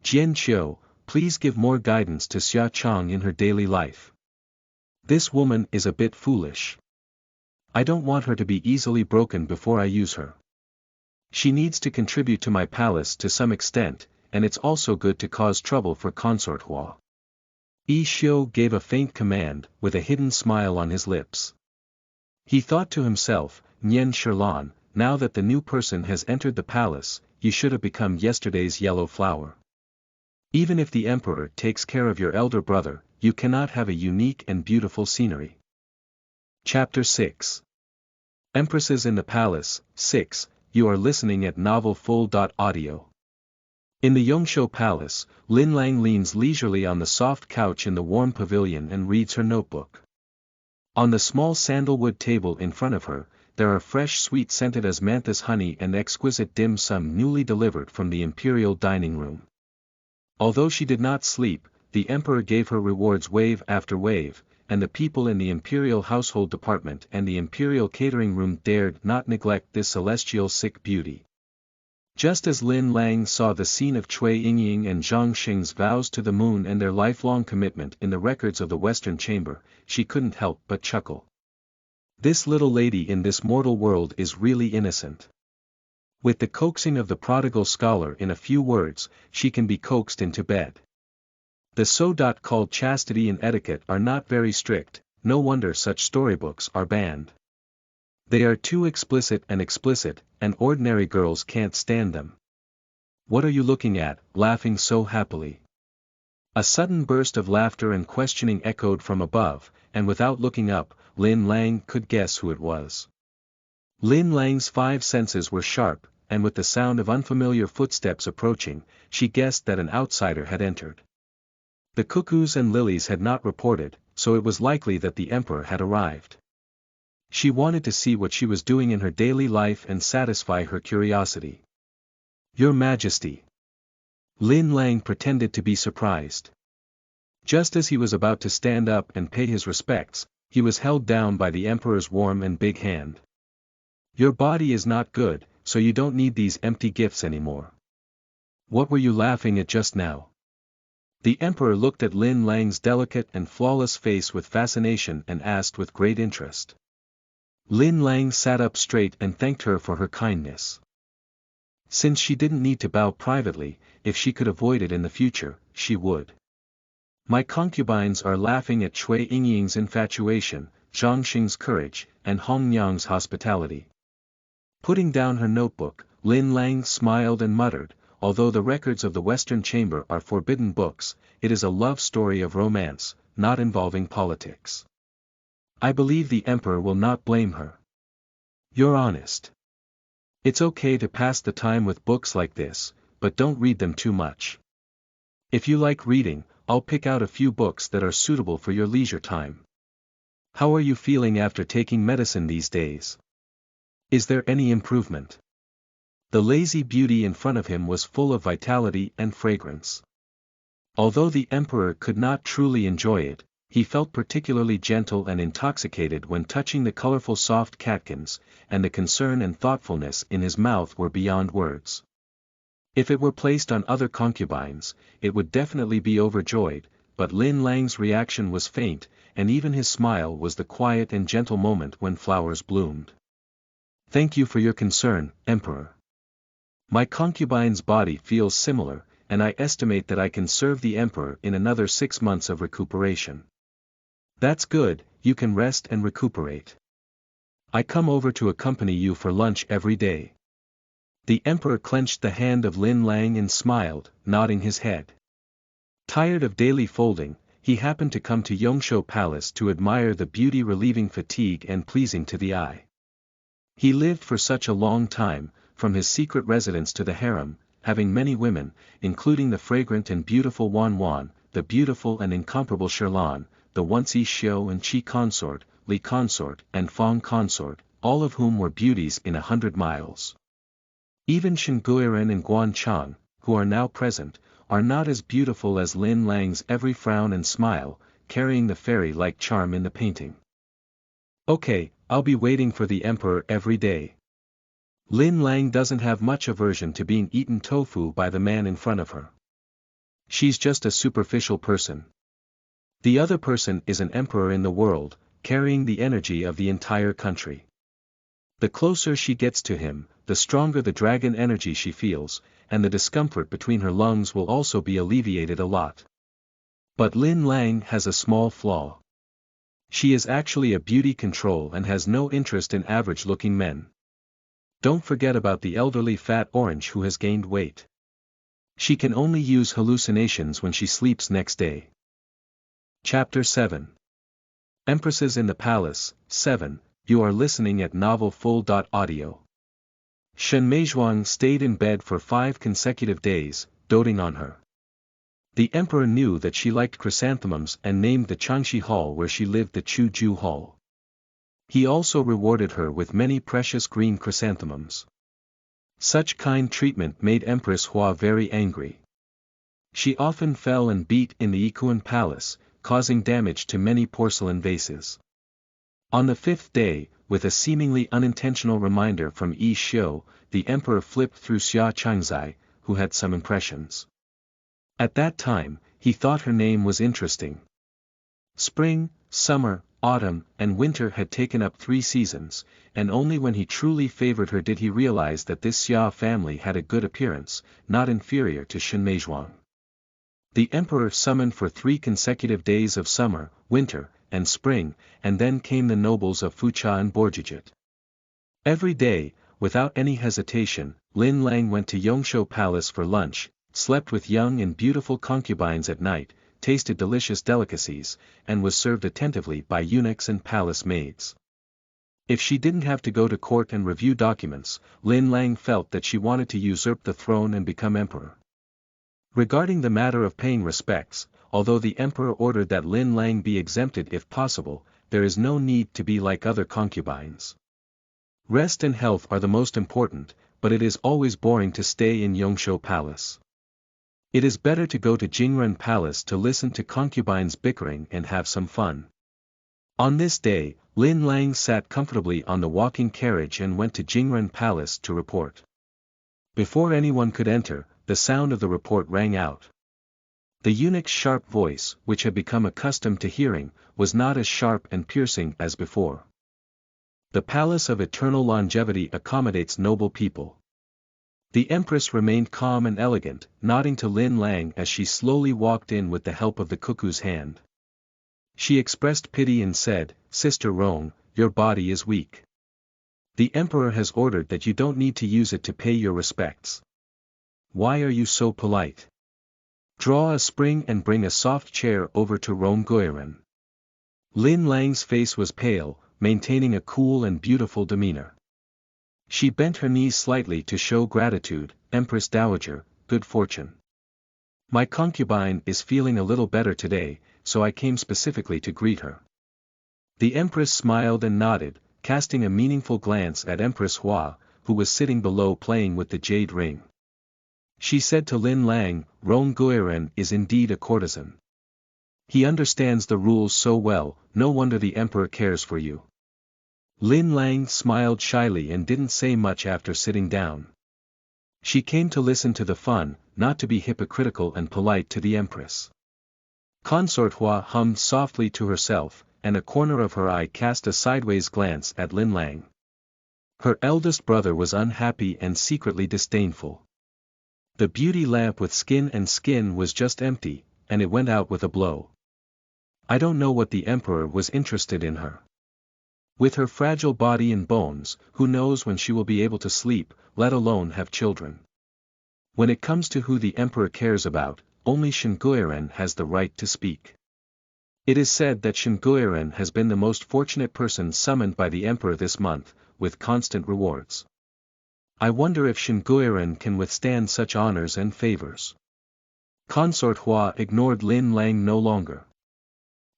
Jian Qiu, please give more guidance to Xia Chang in her daily life. This woman is a bit foolish. I don't want her to be easily broken before I use her. She needs to contribute to my palace to some extent, and it's also good to cause trouble for Consort Hua. Yi Xiu gave a faint command, with a hidden smile on his lips. He thought to himself, Nian Shilan, now that the new person has entered the palace, you should have become yesterday's yellow flower. Even if the emperor takes care of your elder brother, you cannot have a unique and beautiful scenery. Chapter 6. Empresses in the Palace, 6, you are listening at Novel Full.audio. In the Yongshou Palace, Linlang leans leisurely on the soft couch in the warm pavilion and reads her notebook. On the small sandalwood table in front of her, there are fresh sweet scented osmanthus honey and exquisite dim sum newly delivered from the imperial dining room. Although she did not sleep, the emperor gave her rewards wave after wave, and the people in the imperial household department and the imperial catering room dared not neglect this celestial sick beauty. Just as Lin Lang saw the scene of Cui Yingying and Zhang Xing's vows to the moon and their lifelong commitment in the records of the Western Chamber, she couldn't help but chuckle. This little lady in this mortal world is really innocent. With the coaxing of the prodigal scholar in a few words, she can be coaxed into bed. The so-called chastity and etiquette are not very strict, no wonder such storybooks are banned. They are too explicit, and ordinary girls can't stand them. What are you looking at, laughing so happily? A sudden burst of laughter and questioning echoed from above, and without looking up, Lin Lang could guess who it was. Lin Lang's 5 senses were sharp, and with the sound of unfamiliar footsteps approaching, she guessed that an outsider had entered. The cuckoos and lilies had not reported, so it was likely that the emperor had arrived. She wanted to see what she was doing in her daily life and satisfy her curiosity. Your Majesty. Lin Lang pretended to be surprised. Just as he was about to stand up and pay his respects, he was held down by the emperor's warm and big hand. Your body is not good, so you don't need these empty gifts anymore. What were you laughing at just now? The emperor looked at Lin Lang's delicate and flawless face with fascination and asked with great interest. Lin Lang sat up straight and thanked her for her kindness. Since she didn't need to bow privately, if she could avoid it in the future, she would. My concubines are laughing at Cui Yingying's infatuation, Zhang Xing's courage, and Hong Nyang's hospitality. Putting down her notebook, Lin Lang smiled and muttered, although the records of the Western Chamber are forbidden books, it is a love story of romance, not involving politics. I believe the emperor will not blame her. You're honest. It's okay to pass the time with books like this, but don't read them too much. If you like reading, I'll pick out a few books that are suitable for your leisure time. How are you feeling after taking medicine these days? Is there any improvement? The lazy beauty in front of him was full of vitality and fragrance. Although the emperor could not truly enjoy it, he felt particularly gentle and intoxicated when touching the colorful soft catkins, and the concern and thoughtfulness in his mouth were beyond words. If it were placed on other concubines, it would definitely be overjoyed, but Lin Lang's reaction was faint, and even his smile was the quiet and gentle moment when flowers bloomed. Thank you for your concern, Emperor. My concubine's body feels similar, and I estimate that I can serve the Emperor in another 6 months of recuperation. That's good, you can rest and recuperate. I come over to accompany you for lunch every day. The Emperor clenched the hand of Lin Lang and smiled, nodding his head. Tired of daily folding, he happened to come to Yongshou Palace to admire the beauty relieving fatigue and pleasing to the eye. He lived for such a long time, from his secret residence to the harem, having many women, including the fragrant and beautiful Wan Wan, the beautiful and incomparable Sherlan, the once Yi Xiu and Qi consort, Li consort and Fong consort, all of whom were beauties in 100 miles. Even Shenguiren and Guan Chang, who are now present, are not as beautiful as Linlang's every frown and smile, carrying the fairy-like charm in the painting. Okay, I'll be waiting for the emperor every day. Linlang doesn't have much aversion to being eaten tofu by the man in front of her. She's just a superficial person. The other person is an emperor in the world, carrying the energy of the entire country. The closer she gets to him, the stronger the dragon energy she feels, and the discomfort between her lungs will also be alleviated a lot. But Linlang has a small flaw. She is actually a beauty control and has no interest in average-looking men. Don't forget about the elderly fat orange who has gained weight. She can only use hallucinations when she sleeps next day. Chapter 7. Empresses in the Palace, 7, you are listening at novelfull.audio. Shen Meizhuang stayed in bed for 5 consecutive days, doting on her. The emperor knew that she liked chrysanthemums and named the Changshi Hall where she lived the Chuju Hall. He also rewarded her with many precious green chrysanthemums. Such kind treatment made Empress Hua very angry. She often fell and beat in the Yikuan Palace, causing damage to many porcelain vases. On the 5th day, with a seemingly unintentional reminder from Yi Xiu, the emperor flipped through Xia Changzai, who had some impressions. At that time, he thought her name was interesting. Spring, summer, autumn, and winter had taken up 3 seasons, and only when he truly favored her did he realize that this Xia family had a good appearance, not inferior to Shen Meizhuang. The emperor summoned for 3 consecutive days of summer, winter, and spring, and then came the nobles of Fucha and Borjigit. Every day, without any hesitation, Linlang went to Yongshou Palace for lunch, slept with young and beautiful concubines at night, tasted delicious delicacies, and was served attentively by eunuchs and palace maids. If she didn't have to go to court and review documents, Linlang felt that she wanted to usurp the throne and become emperor. Regarding the matter of paying respects, although the emperor ordered that Linlang be exempted if possible, there is no need to be like other concubines. Rest and health are the most important, but it is always boring to stay in Yongshou Palace. It is better to go to Jingren Palace to listen to concubines bickering and have some fun. On this day, Linlang sat comfortably on the walking carriage and went to Jingren Palace to report. Before anyone could enter, the sound of the report rang out. The eunuch's sharp voice, which had become accustomed to hearing, was not as sharp and piercing as before. The Palace of Eternal Longevity accommodates noble people. The Empress remained calm and elegant, nodding to Linlang as she slowly walked in with the help of the cuckoo's hand. She expressed pity and said, "Sister Rong, your body is weak. The Emperor has ordered that you don't need to use it to pay your respects. Why are you so polite? Draw a spring and bring a soft chair over to Rong Guiren." Linlang's face was pale, maintaining a cool and beautiful demeanor. She bent her knees slightly to show gratitude. "Empress Dowager, good fortune. My concubine is feeling a little better today, so I came specifically to greet her." The Empress smiled and nodded, casting a meaningful glance at Empress Hua, who was sitting below playing with the jade ring. She said to Linlang, "Rong Guiren is indeed a courtesan. He understands the rules so well, no wonder the Emperor cares for you." Linlang smiled shyly and didn't say much after sitting down. She came to listen to the fun, not to be hypocritical and polite to the Empress. Consort Hua hummed softly to herself, and a corner of her eye cast a sideways glance at Linlang. Her eldest brother was unhappy and secretly disdainful. The beauty lamp with skin and skin was just empty, and it went out with a blow. I don't know what the Emperor was interested in her. With her fragile body and bones, who knows when she will be able to sleep, let alone have children. When it comes to who the Emperor cares about, only Shenguiren has the right to speak. It is said that Shenguiren has been the most fortunate person summoned by the Emperor this month, with constant rewards. I wonder if Shinguiren can withstand such honors and favors. Consort Hua ignored Linlang no longer.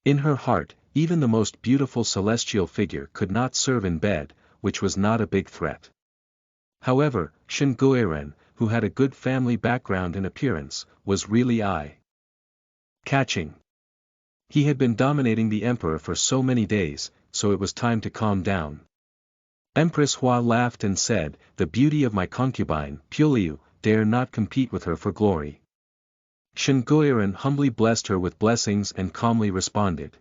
In her heart, even the most beautiful celestial figure could not serve in bed, which was not a big threat. However, Shinguiren, who had a good family background and appearance, was really eye-catching. He had been dominating the emperor for so many days, so it was time to calm down. Empress Hua laughed and said, "The beauty of my concubine, Puliu, dare not compete with her for glory." Shinguiren humbly blessed her with blessings and calmly responded.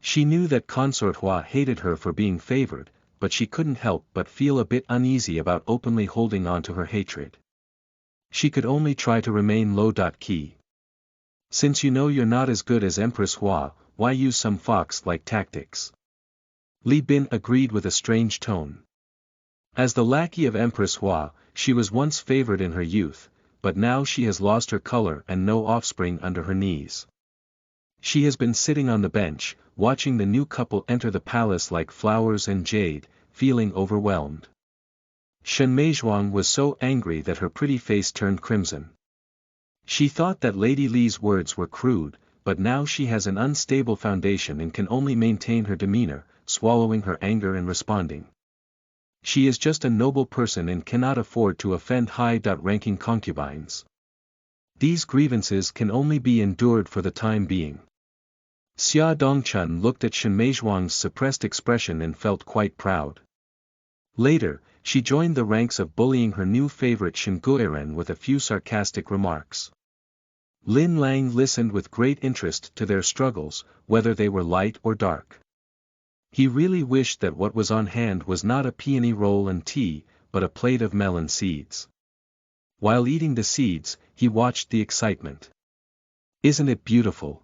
She knew that Consort Hua hated her for being favored, but she couldn't help but feel a bit uneasy about openly holding on to her hatred. She could only try to remain low-key. Since you know you're not as good as Empress Hua, why use some fox-like tactics? Li Bin agreed with a strange tone. As the lackey of Empress Hua, she was once favored in her youth, but now she has lost her color and no offspring under her knees. She has been sitting on the bench, watching the new couple enter the palace like flowers and jade, feeling overwhelmed. Shen Meizhuang was so angry that her pretty face turned crimson. She thought that Lady Li's words were crude, but now she has an unstable foundation and can only maintain her demeanor, swallowing her anger and responding. She is just a noble person and cannot afford to offend high-ranking concubines. These grievances can only be endured for the time being. Xia Dongchun looked at Shen Meizhuang's suppressed expression and felt quite proud. Later, she joined the ranks of bullying her new favorite Shinguiren with a few sarcastic remarks. Linlang listened with great interest to their struggles, whether they were light or dark. He really wished that what was on hand was not a peony roll and tea, but a plate of melon seeds. While eating the seeds, he watched the excitement. Isn't it beautiful?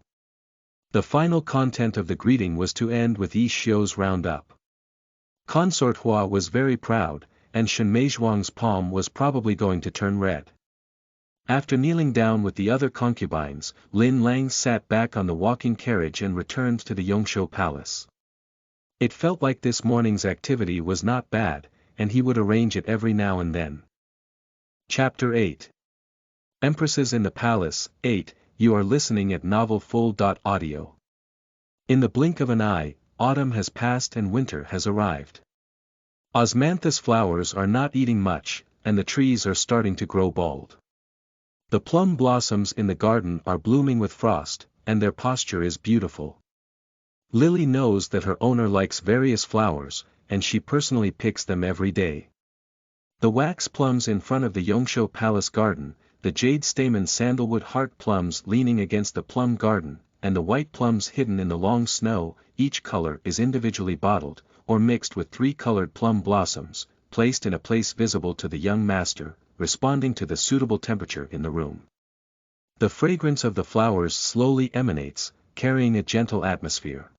The final content of the greeting was to end with Yi Xiu's roundup. Consort Hua was very proud, and Shen Meizhuang's palm was probably going to turn red. After kneeling down with the other concubines, Linlang sat back on the walking carriage and returned to the Yongshou Palace. It felt like this morning's activity was not bad, and he would arrange it every now and then. Chapter 8. Empresses in the Palace, 8, you are listening at novelfull.audio. In the blink of an eye, autumn has passed and winter has arrived. Osmanthus flowers are not eating much, and the trees are starting to grow bald. The plum blossoms in the garden are blooming with frost, and their posture is beautiful. Lily knows that her owner likes various flowers, and she personally picks them every day. The wax plums in front of the Yongshou Palace garden, the jade stamen sandalwood heart plums leaning against the plum garden, and the white plums hidden in the long snow, each color is individually bottled, or mixed with three-colored plum blossoms, placed in a place visible to the young master, responding to the suitable temperature in the room. The fragrance of the flowers slowly emanates, carrying a gentle atmosphere.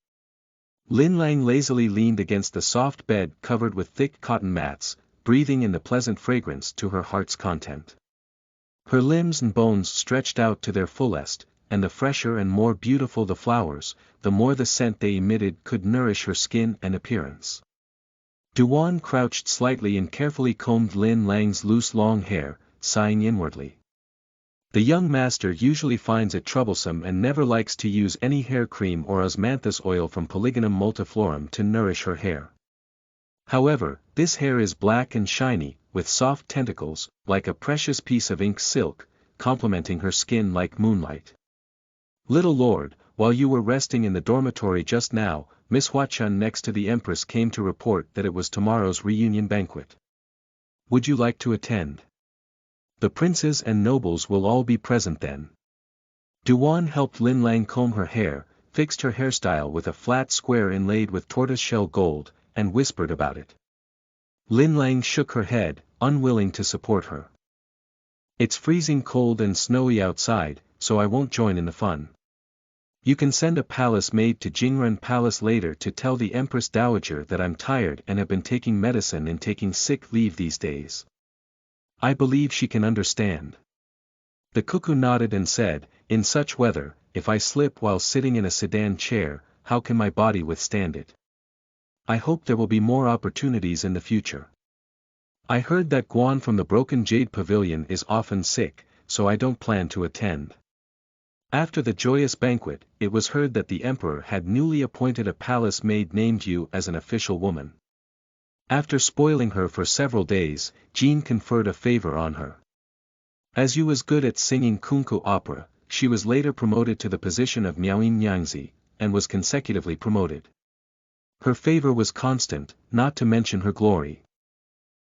Linlang lazily leaned against the soft bed covered with thick cotton mats, breathing in the pleasant fragrance to her heart's content. Her limbs and bones stretched out to their fullest, and the fresher and more beautiful the flowers, the more the scent they emitted could nourish her skin and appearance. Duan crouched slightly and carefully combed Lin Lang's loose long hair, sighing inwardly. The young master usually finds it troublesome and never likes to use any hair cream or osmanthus oil from Polygonum multiflorum to nourish her hair. However, this hair is black and shiny, with soft tentacles, like a precious piece of ink silk, complementing her skin like moonlight. Little lord, while you were resting in the dormitory just now, Miss Huachun next to the Empress came to report that it was tomorrow's reunion banquet. Would you like to attend? The princes and nobles will all be present then. Duan helped Linlang comb her hair, fixed her hairstyle with a flat square inlaid with tortoiseshell gold, and whispered about it. Linlang shook her head, unwilling to support her. It's freezing cold and snowy outside, so I won't join in the fun. You can send a palace maid to Jingren Palace later to tell the Empress Dowager that I'm tired and have been taking medicine and taking sick leave these days. I believe she can understand. The cuckoo nodded and said, in such weather, if I slip while sitting in a sedan chair, how can my body withstand it? I hope there will be more opportunities in the future. I heard that Guan from the Broken Jade Pavilion is often sick, so I don't plan to attend. After the joyous banquet, it was heard that the emperor had newly appointed a palace maid named Yu as an official woman. After spoiling her for several days, Jean conferred a favor on her. As Yu was good at singing kunku opera, she was later promoted to the position of Miaoyin Nyangzi, and was consecutively promoted. Her favor was constant, not to mention her glory.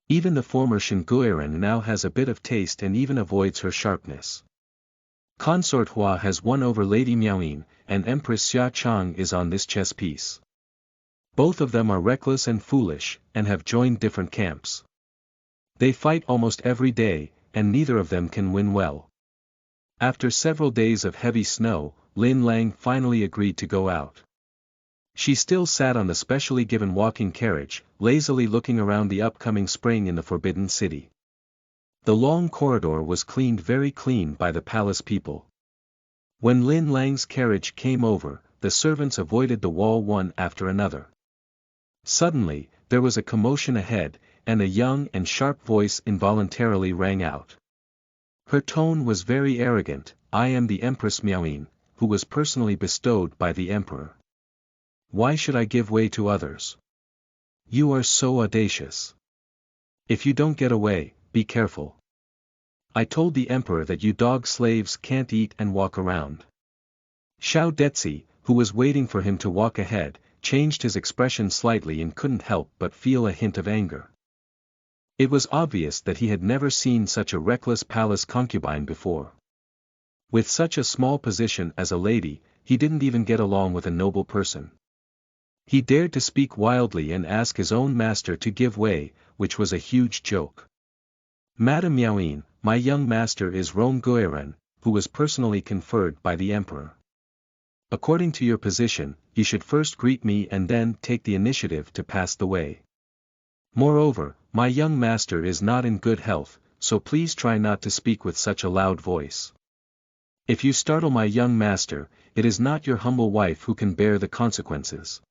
Even the former Shinguiren now has a bit of taste and even avoids her sharpness. Consort Hua has won over Lady Miaoyin, and Empress Xia Chang is on this chess piece. Both of them are reckless and foolish, and have joined different camps. They fight almost every day, and neither of them can win well. After several days of heavy snow, Linlang finally agreed to go out. She still sat on the specially given walking carriage, lazily looking around the upcoming spring in the Forbidden City. The long corridor was cleaned very clean by the palace people. When Linlang's carriage came over, the servants avoided the wall one after another. Suddenly, there was a commotion ahead, and a young and sharp voice involuntarily rang out. Her tone was very arrogant. I am the Empress Miaoyin, who was personally bestowed by the emperor. Why should I give way to others? You are so audacious. If you don't get away, be careful. I told the emperor that you dog slaves can't eat and walk around. Xiao Detzi, who was waiting for him to walk ahead, changed his expression slightly and couldn't help but feel a hint of anger. It was obvious that he had never seen such a reckless palace concubine before. With such a small position as a lady, he didn't even get along with a noble person. He dared to speak wildly and ask his own master to give way, which was a huge joke. Madame Miaoyin, my young master is Rong Guiren, who was personally conferred by the emperor. According to your position, you should first greet me and then take the initiative to pass the way. Moreover, my young master is not in good health, so please try not to speak with such a loud voice. If you startle my young master, it is not your humble wife who can bear the consequences.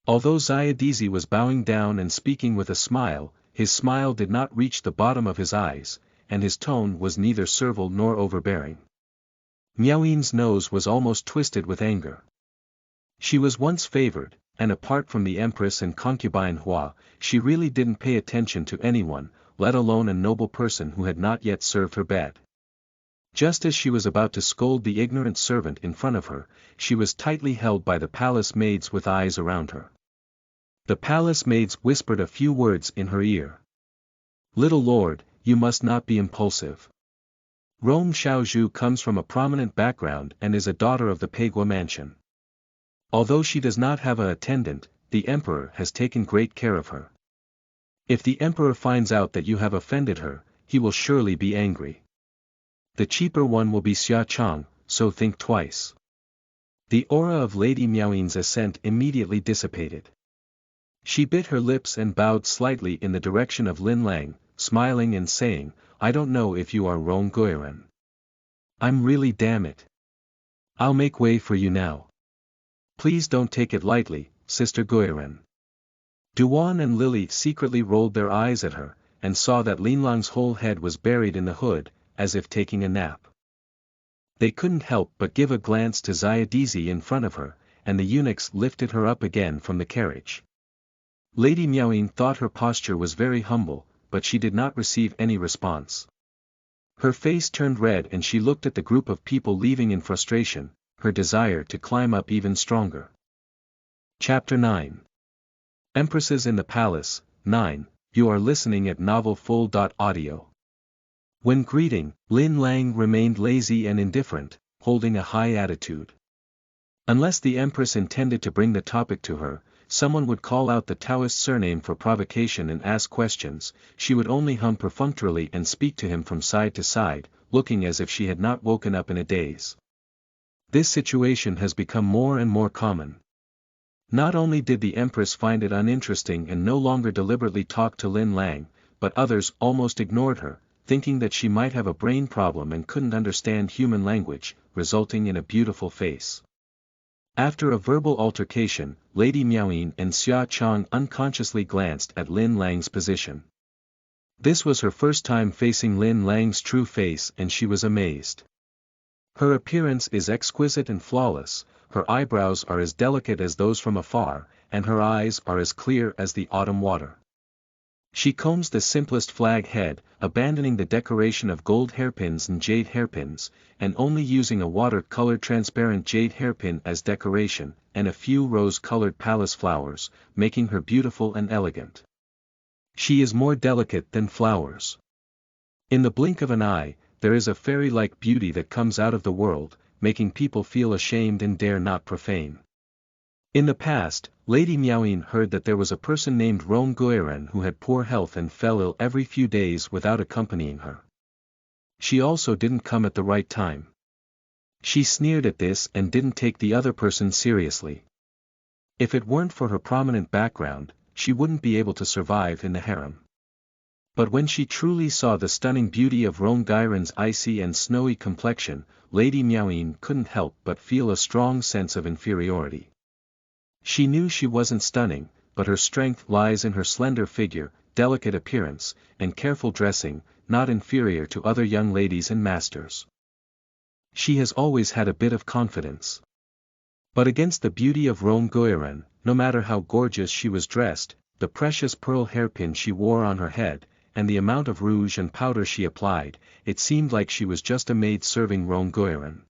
Although Zayadizi was bowing down and speaking with a smile, his smile did not reach the bottom of his eyes, and his tone was neither servile nor overbearing. Miaoyin's nose was almost twisted with anger. She was once favored, and apart from the empress and concubine Hua, she really didn't pay attention to anyone, let alone a noble person who had not yet served her bed. Just as she was about to scold the ignorant servant in front of her, she was tightly held by the palace maids with eyes around her. The palace maids whispered a few words in her ear. Little lord, you must not be impulsive. Rome Xiaozhu comes from a prominent background and is a daughter of the Pegua mansion. Although she does not have an attendant, the emperor has taken great care of her. If the emperor finds out that you have offended her, he will surely be angry. The cheaper one will be Xia Chang, so think twice. The aura of Lady Miaoyin's assent immediately dissipated. She bit her lips and bowed slightly in the direction of Linlang, smiling and saying, I don't know if you are Rong Guiren. I'm really damn it. I'll make way for you now. Please don't take it lightly, Sister Guiren. Duan and Lily secretly rolled their eyes at her, and saw that Linlang's whole head was buried in the hood, as if taking a nap. They couldn't help but give a glance to Zayadizi in front of her, and the eunuchs lifted her up again from the carriage. Lady Miaoyin thought her posture was very humble, but she did not receive any response. Her face turned red and she looked at the group of people leaving in frustration, her desire to climb up even stronger. Chapter 9. Empresses in the Palace, 9, you are listening at novelfull.audio. When greeting, Linlang remained lazy and indifferent, holding a high attitude. Unless the empress intended to bring the topic to her, someone would call out the Taoist surname for provocation and ask questions, she would only hum perfunctorily and speak to him from side to side, looking as if she had not woken up in a daze. This situation has become more and more common. Not only did the empress find it uninteresting and no longer deliberately talk to Linlang, but others almost ignored her, thinking that she might have a brain problem and couldn't understand human language, resulting in a beautiful face. After a verbal altercation, Lady Miaoyin and Xia Chang unconsciously glanced at Linlang's position. This was her first time facing Linlang's true face and she was amazed. Her appearance is exquisite and flawless, her eyebrows are as delicate as those from afar, and her eyes are as clear as the autumn water. She combs the simplest flag head, abandoning the decoration of gold hairpins and jade hairpins, and only using a water-colored transparent jade hairpin as decoration, and a few rose-colored palace flowers, making her beautiful and elegant. She is more delicate than flowers. In the blink of an eye, there is a fairy-like beauty that comes out of the world, making people feel ashamed and dare not profane. In the past, Lady Miaoyin heard that there was a person named Rong Guiren who had poor health and fell ill every few days without accompanying her. She also didn't come at the right time. She sneered at this and didn't take the other person seriously. If it weren't for her prominent background, she wouldn't be able to survive in the harem. But when she truly saw the stunning beauty of Rong Guiren's icy and snowy complexion, Lady Miaoyin couldn't help but feel a strong sense of inferiority. She knew she wasn't stunning, but her strength lies in her slender figure, delicate appearance, and careful dressing, not inferior to other young ladies and masters. She has always had a bit of confidence. But against the beauty of Rong Guiren, no matter how gorgeous she was dressed, the precious pearl hairpin she wore on her head, and the amount of rouge and powder she applied, it seemed like she was just a maid serving Rong Guiren.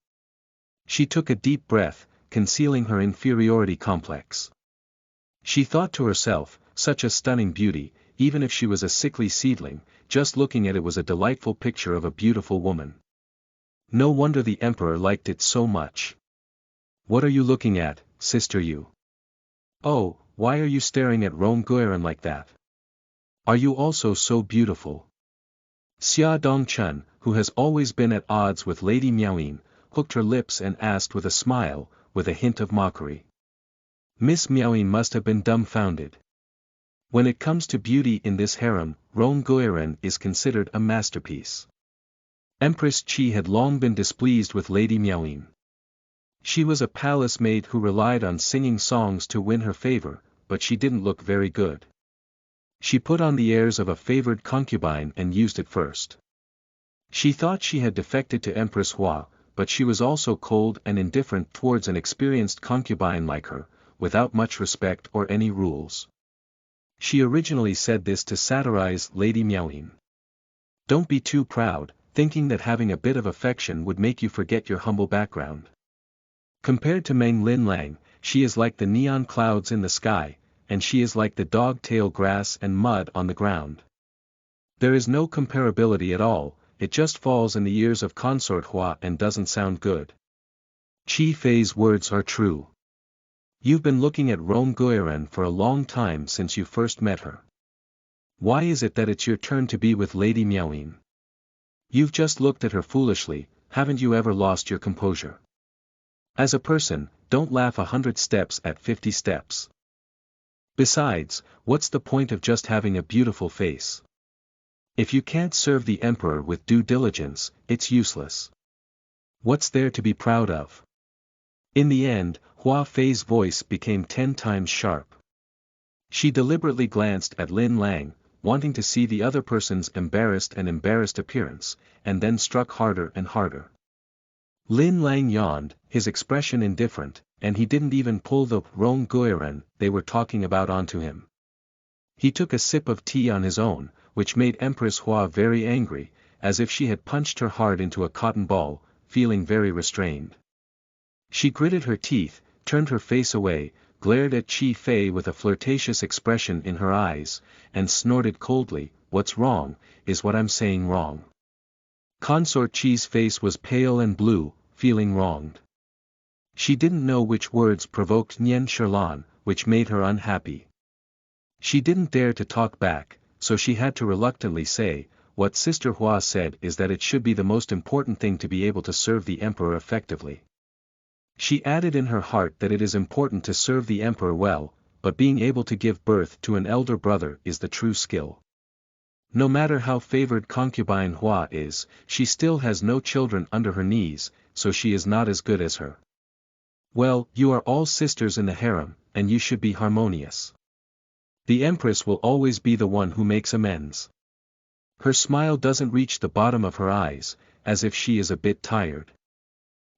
She took a deep breath, concealing her inferiority complex. She thought to herself, such a stunning beauty, even if she was a sickly seedling, just looking at it was a delightful picture of a beautiful woman. No wonder the emperor liked it so much. What are you looking at, sister you? Oh, why are you staring at Rong Guiren like that? Are you also so beautiful? Xia Dongchun, who has always been at odds with Lady Miaoyin, hooked her lips and asked with a smile, with a hint of mockery. Miss Miaoyin must have been dumbfounded. When it comes to beauty in this harem, Rong Guiren is considered a masterpiece. Empress Qi had long been displeased with Lady Miaoyin. She was a palace maid who relied on singing songs to win her favor, but she didn't look very good. She put on the airs of a favored concubine and used it first. She thought she had defected to Empress Hua, but she was also cold and indifferent towards an experienced concubine like her, without much respect or any rules. She originally said this to satirize Lady Miaoyin. Don't be too proud, thinking that having a bit of affection would make you forget your humble background. Compared to Meng Linlang, she is like the neon clouds in the sky, and she is like the dog-tail grass and mud on the ground. There is no comparability at all, it just falls in the ears of Consort Hua and doesn't sound good. Qi Fei's words are true. You've been looking at Rong Guiren for a long time since you first met her. Why is it that it's your turn to be with Lady Miaoyin? You've just looked at her foolishly, haven't you ever lost your composure? As a person, don't laugh 100 steps at 50 steps. Besides, what's the point of just having a beautiful face? If you can't serve the emperor with due diligence, it's useless. What's there to be proud of? In the end, Hua Fei's voice became 10 times sharp. She deliberately glanced at Linlang, wanting to see the other person's embarrassed appearance, and then struck harder and harder. Linlang yawned, his expression indifferent, and he didn't even pull the Rong Guiren they were talking about onto him. He took a sip of tea on his own, which made Empress Hua very angry, as if she had punched her heart into a cotton ball, feeling very restrained. She gritted her teeth, turned her face away, glared at Qi Fei with a flirtatious expression in her eyes, and snorted coldly, "What's wrong, is what I'm saying wrong?" Consort Qi's face was pale and blue, feeling wronged. She didn't know which words provoked Nian Sherlan, which made her unhappy. She didn't dare to talk back, so she had to reluctantly say, "What Sister Hua said is that it should be the most important thing to be able to serve the emperor effectively." She added in her heart that it is important to serve the emperor well, but being able to give birth to an elder brother is the true skill. No matter how favored concubine Hua is, she still has no children under her knees, so she is not as good as her. Well, you are all sisters in the harem, and you should be harmonious. The empress will always be the one who makes amends. Her smile doesn't reach the bottom of her eyes, as if she is a bit tired.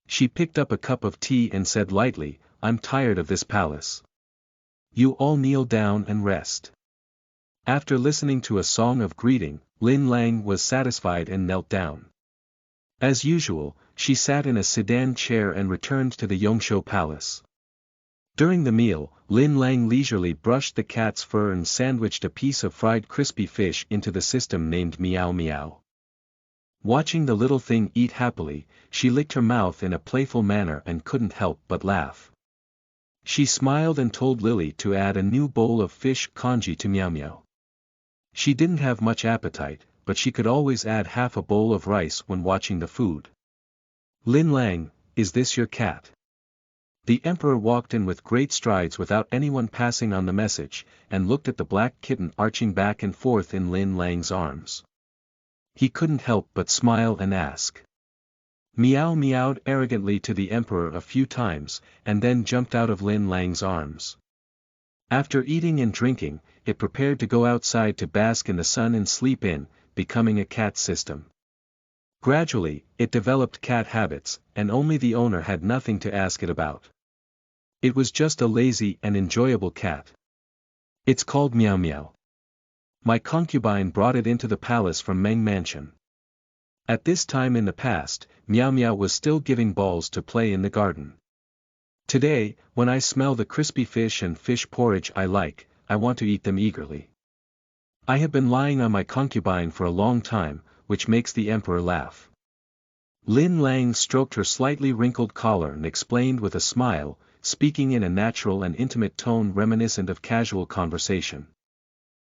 She picked up a cup of tea and said lightly, "I'm tired of this palace. You all kneel down and rest." After listening to a song of greeting, Linlang was satisfied and knelt down. As usual, she sat in a sedan chair and returned to the Yongshou Palace. During the meal, Linlang leisurely brushed the cat's fur and sandwiched a piece of fried crispy fish into the system named Meow Meow. Watching the little thing eat happily, she licked her mouth in a playful manner and couldn't help but laugh. She smiled and told Lily to add a new bowl of fish congee to Meow Meow. She didn't have much appetite, but she could always add half a bowl of rice when watching the food. "Linlang, is this your cat?" The emperor walked in with great strides without anyone passing on the message, and looked at the black kitten arching back and forth in Linlang's arms. He couldn't help but smile and ask. Meow meowed arrogantly to the emperor a few times, and then jumped out of Linlang's arms. After eating and drinking, it prepared to go outside to bask in the sun and sleep in, becoming a cat system. Gradually, it developed cat habits, and only the owner had nothing to ask it about. It was just a lazy and enjoyable cat. "It's called Meow Meow. My concubine brought it into the palace from Meng Mansion." At this time in the past, Meow Meow was still giving balls to play in the garden. "Today, when I smell the crispy fish and fish porridge I like, I want to eat them eagerly. I have been lying on my concubine for a long time, which makes the emperor laugh." Linlang stroked her slightly wrinkled collar and explained with a smile, speaking in a natural and intimate tone reminiscent of casual conversation.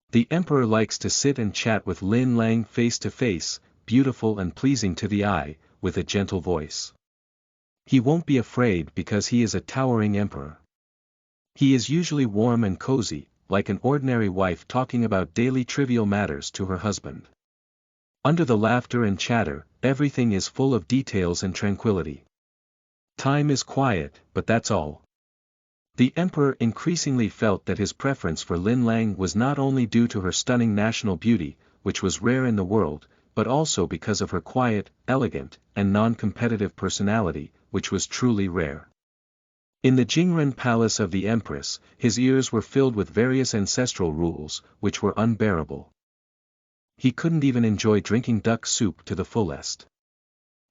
"The emperor likes to sit and chat with Linlang face to face, beautiful and pleasing to the eye, with a gentle voice. He won't be afraid because he is a towering emperor. He is usually warm and cozy, like an ordinary wife talking about daily trivial matters to her husband. Under the laughter and chatter, everything is full of details and tranquility. Time is quiet, but that's all." The emperor increasingly felt that his preference for Linlang was not only due to her stunning national beauty, which was rare in the world, but also because of her quiet, elegant, and non-competitive personality, which was truly rare. In the Jingren palace of the Empress, his ears were filled with various ancestral rules, which were unbearable. He couldn't even enjoy drinking duck soup to the fullest.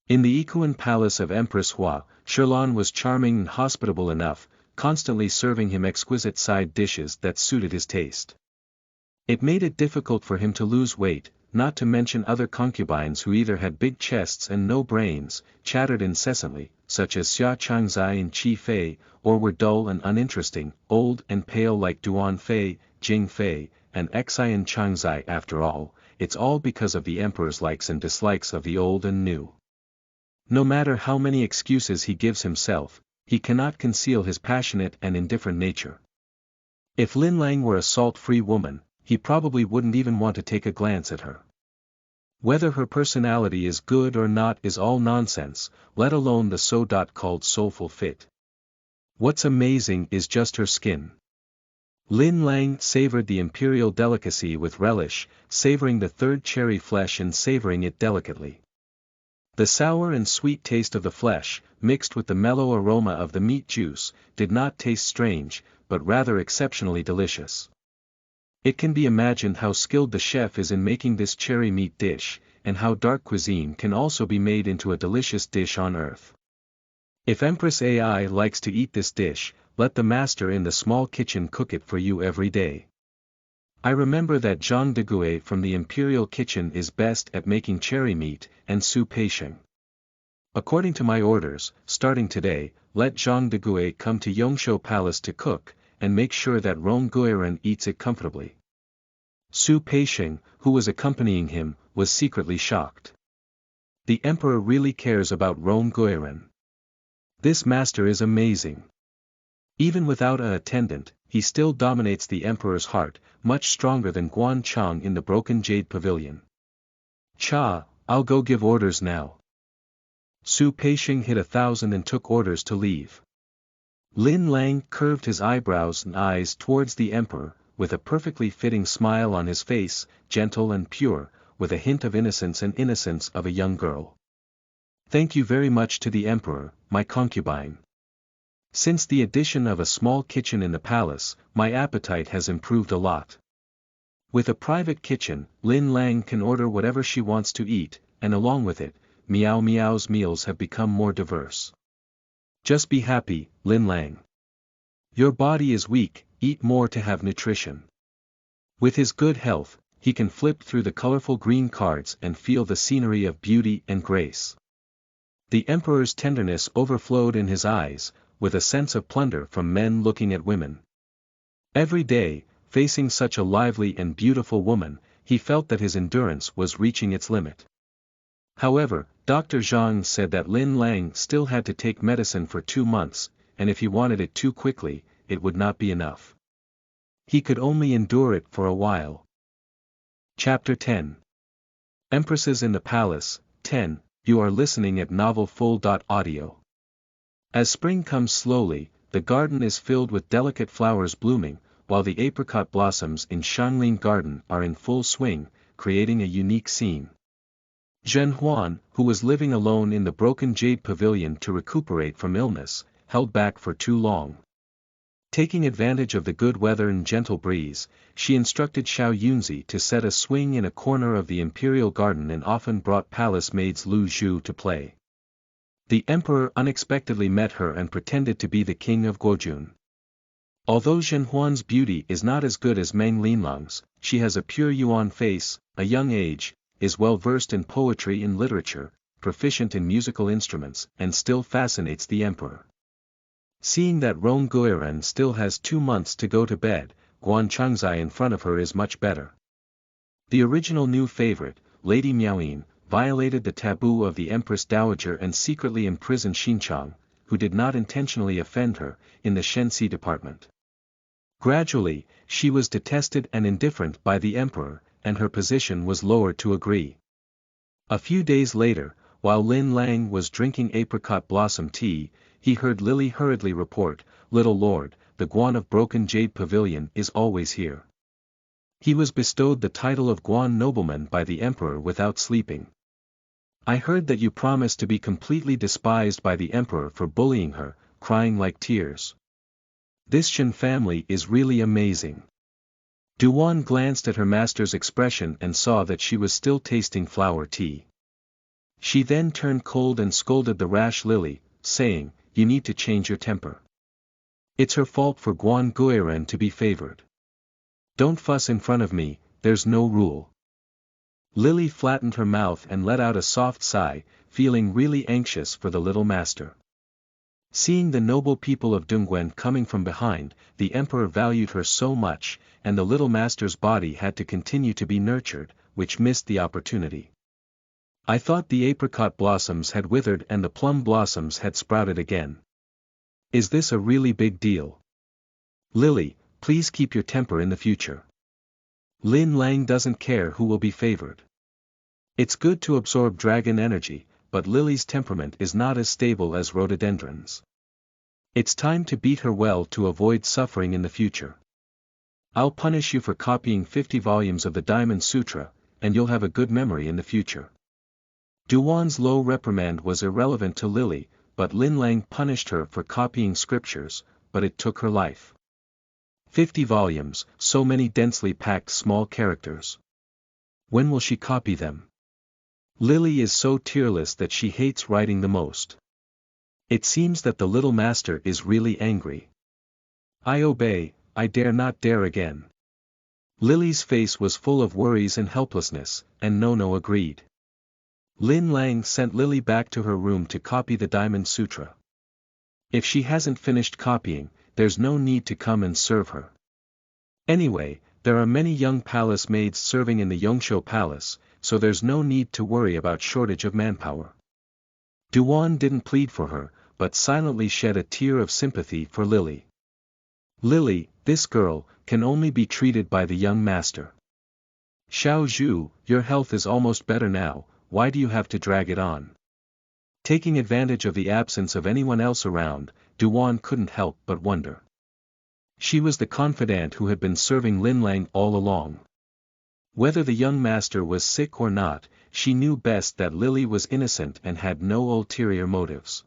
In the Ikuan palace of Empress Hua, Sherlan was charming and hospitable enough, constantly serving him exquisite side dishes that suited his taste. It made it difficult for him to lose weight, not to mention other concubines who either had big chests and no brains, chattered incessantly, such as Xia Changzai and Qi Fei, or were dull and uninteresting, old and pale like Duan Fei, Jing Fei, and Xian Changzai. After all, it's all because of the emperor's likes and dislikes of the old and new. No matter how many excuses he gives himself, he cannot conceal his passionate and indifferent nature. If Linlang were a salt-free woman, he probably wouldn't even want to take a glance at her. Whether her personality is good or not is all nonsense, let alone the so-called soulful fit. What's amazing is just her skin. Linlang savored the imperial delicacy with relish, savoring the third cherry flesh and savoring it delicately. The sour and sweet taste of the flesh, mixed with the mellow aroma of the meat juice, did not taste strange, but rather exceptionally delicious. It can be imagined how skilled the chef is in making this cherry meat dish, and how dark cuisine can also be made into a delicious dish on earth. If Empress AI likes to eat this dish, let the master in the small kitchen cook it for you every day. I remember that Zhang Deguai from the Imperial Kitchen is best at making cherry meat and Su Peisheng. According to my orders, starting today, let Zhang Deguai come to Yongshou Palace to cook, and make sure that Rong Guiren eats it comfortably. Su Peisheng, who was accompanying him, was secretly shocked. The emperor really cares about Rong Guiren. This master is amazing. Even without an attendant, he still dominates the emperor's heart, much stronger than Guan Chang in the Broken Jade Pavilion. Cha, I'll go give orders now. Su Peisheng hit 1,000 and took orders to leave. Linlang curved his eyebrows and eyes towards the emperor, with a perfectly fitting smile on his face, gentle and pure, with a hint of innocence of a young girl. Thank you very much to the emperor, my concubine. Since the addition of a small kitchen in the palace, my appetite has improved a lot. With a private kitchen, Linlang can order whatever she wants to eat, and along with it, Meow Meow's meals have become more diverse. Just be happy, Linlang. Your body is weak, eat more to have nutrition. With his good health, he can flip through the colorful green cards and feel the scenery of beauty and grace. The emperor's tenderness overflowed in his eyes, with a sense of plunder from men looking at women. Every day, facing such a lively and beautiful woman, he felt that his endurance was reaching its limit. However, Dr. Zhang said that Linlang still had to take medicine for 2 months, and if he wanted it too quickly, it would not be enough. He could only endure it for a while. Chapter 10. Empresses in the Palace, 10, you are listening at novelfull.audio. As spring comes slowly, the garden is filled with delicate flowers blooming, while the apricot blossoms in Shangling Garden are in full swing, creating a unique scene. Zhen Huan, who was living alone in the broken jade pavilion to recuperate from illness, held back for too long. Taking advantage of the good weather and gentle breeze, she instructed Xiao Yunzi to set a swing in a corner of the imperial garden and often brought palace maids Lu Zhu to play. The emperor unexpectedly met her and pretended to be the king of Guojun. Although Zhen Huan's beauty is not as good as Meng Linlang's, she has a pure Yuan face, a young age, is well versed in poetry and literature, proficient in musical instruments, and still fascinates the emperor. Seeing that Rong Guiren still has 2 months to go to bed, Guan Changzai in front of her is much better. The original new favorite, Lady Miaoyin, violated the taboo of the Empress Dowager and secretly imprisoned Xinchang, who did not intentionally offend her, in the Shenxi department. Gradually, she was detested and indifferent by the emperor, and her position was lowered to agree. A few days later, while Linlang was drinking apricot blossom tea, he heard Lily hurriedly report, "Little lord, the Guan of Broken Jade Pavilion is always here." He was bestowed the title of Guan nobleman by the emperor without sleeping. "I heard that you promised to be completely despised by the emperor for bullying her, crying like tears. This Shen family is really amazing." Duan glanced at her master's expression and saw that she was still tasting flower tea. She then turned cold and scolded the rash Lily, saying, "You need to change your temper. It's her fault for Guan Guiren to be favored. Don't fuss in front of me, there's no rule." Lily flattened her mouth and let out a soft sigh, feeling really anxious for the little master. Seeing the noble people of Dongguan coming from behind, the emperor valued her so much, and the little master's body had to continue to be nurtured, which missed the opportunity. "I thought the apricot blossoms had withered and the plum blossoms had sprouted again. Is this a really big deal? Lily, please keep your temper in the future. Linlang doesn't care who will be favored. It's good to absorb dragon energy, but Lily's temperament is not as stable as rhododendron's. It's time to beat her well to avoid suffering in the future. I'll punish you for copying 50 volumes of the Diamond Sutra, and you'll have a good memory in the future." Duan's low reprimand was irrelevant to Lily, but Linlang punished her for copying scriptures, but it took her life. 50 volumes, so many densely packed small characters. When will she copy them? Lily is so tearless that she hates writing the most. It seems that the little master is really angry. "I obey, I dare not dare again." Lily's face was full of worries and helplessness, and Nono agreed. Linlang sent Lily back to her room to copy the Diamond Sutra. If she hasn't finished copying, there's no need to come and serve her. Anyway, there are many young palace maids serving in the Yongshou Palace, so there's no need to worry about shortage of manpower. Duan didn't plead for her, but silently shed a tear of sympathy for Lily. "Lily, this girl, can only be treated by the young master. Xiao Zhu, your health is almost better now, why do you have to drag it on?" Taking advantage of the absence of anyone else around, Duan couldn't help but wonder. She was the confidante who had been serving Linlang all along. Whether the young master was sick or not, she knew best that Lily was innocent and had no ulterior motives.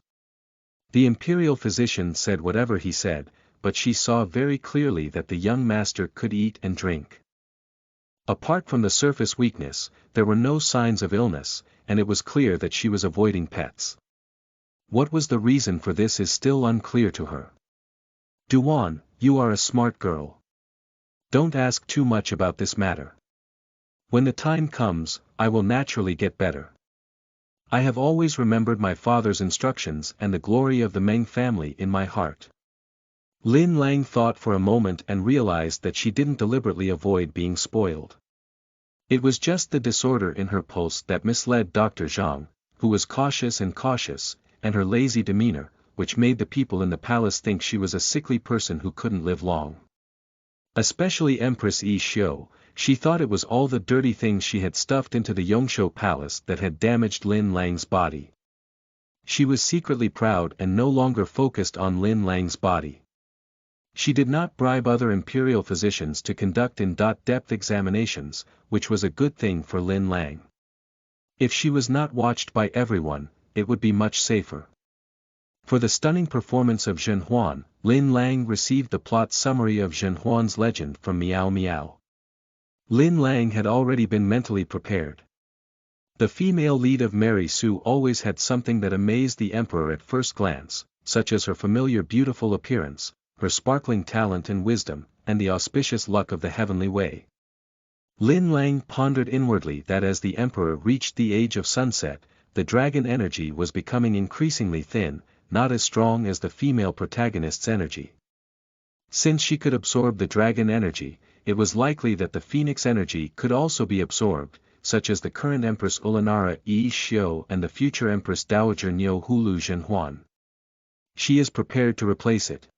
The imperial physician said whatever he said, but she saw very clearly that the young master could eat and drink. Apart from the surface weakness, there were no signs of illness, and it was clear that she was avoiding pets. What was the reason for this is still unclear to her. Duan, you are a smart girl. Don't ask too much about this matter. When the time comes, I will naturally get better. I have always remembered my father's instructions and the glory of the Meng family in my heart. Linlang thought for a moment and realized that she didn't deliberately avoid being spoiled. It was just the disorder in her pulse that misled Dr. Zhang, who was cautious, and her lazy demeanor, which made the people in the palace think she was a sickly person who couldn't live long. Especially Empress Yi Xiu, she thought it was all the dirty things she had stuffed into the Yongshou palace that had damaged Lin Lang's body. She was secretly proud and no longer focused on Lin Lang's body. She did not bribe other imperial physicians to conduct in-depth examinations, which was a good thing for Lin Lang. If she was not watched by everyone, it would be much safer. For the stunning performance of Zhen Huan, Lin Lang received the plot summary of Zhen Huan's legend from Miao Miao. Lin Lang had already been mentally prepared. The female lead of Mary Sue always had something that amazed the emperor at first glance, such as her familiar beautiful appearance, her sparkling talent and wisdom, and the auspicious luck of the heavenly way. Lin Lang pondered inwardly that as the emperor reached the age of sunset, the dragon energy was becoming increasingly thin, not as strong as the female protagonist's energy. Since she could absorb the dragon energy, it was likely that the phoenix energy could also be absorbed, such as the current Empress Ulanara Yi Xiu and the future Empress Dowager Niu Hulu Zhenhuan. She is prepared to replace it.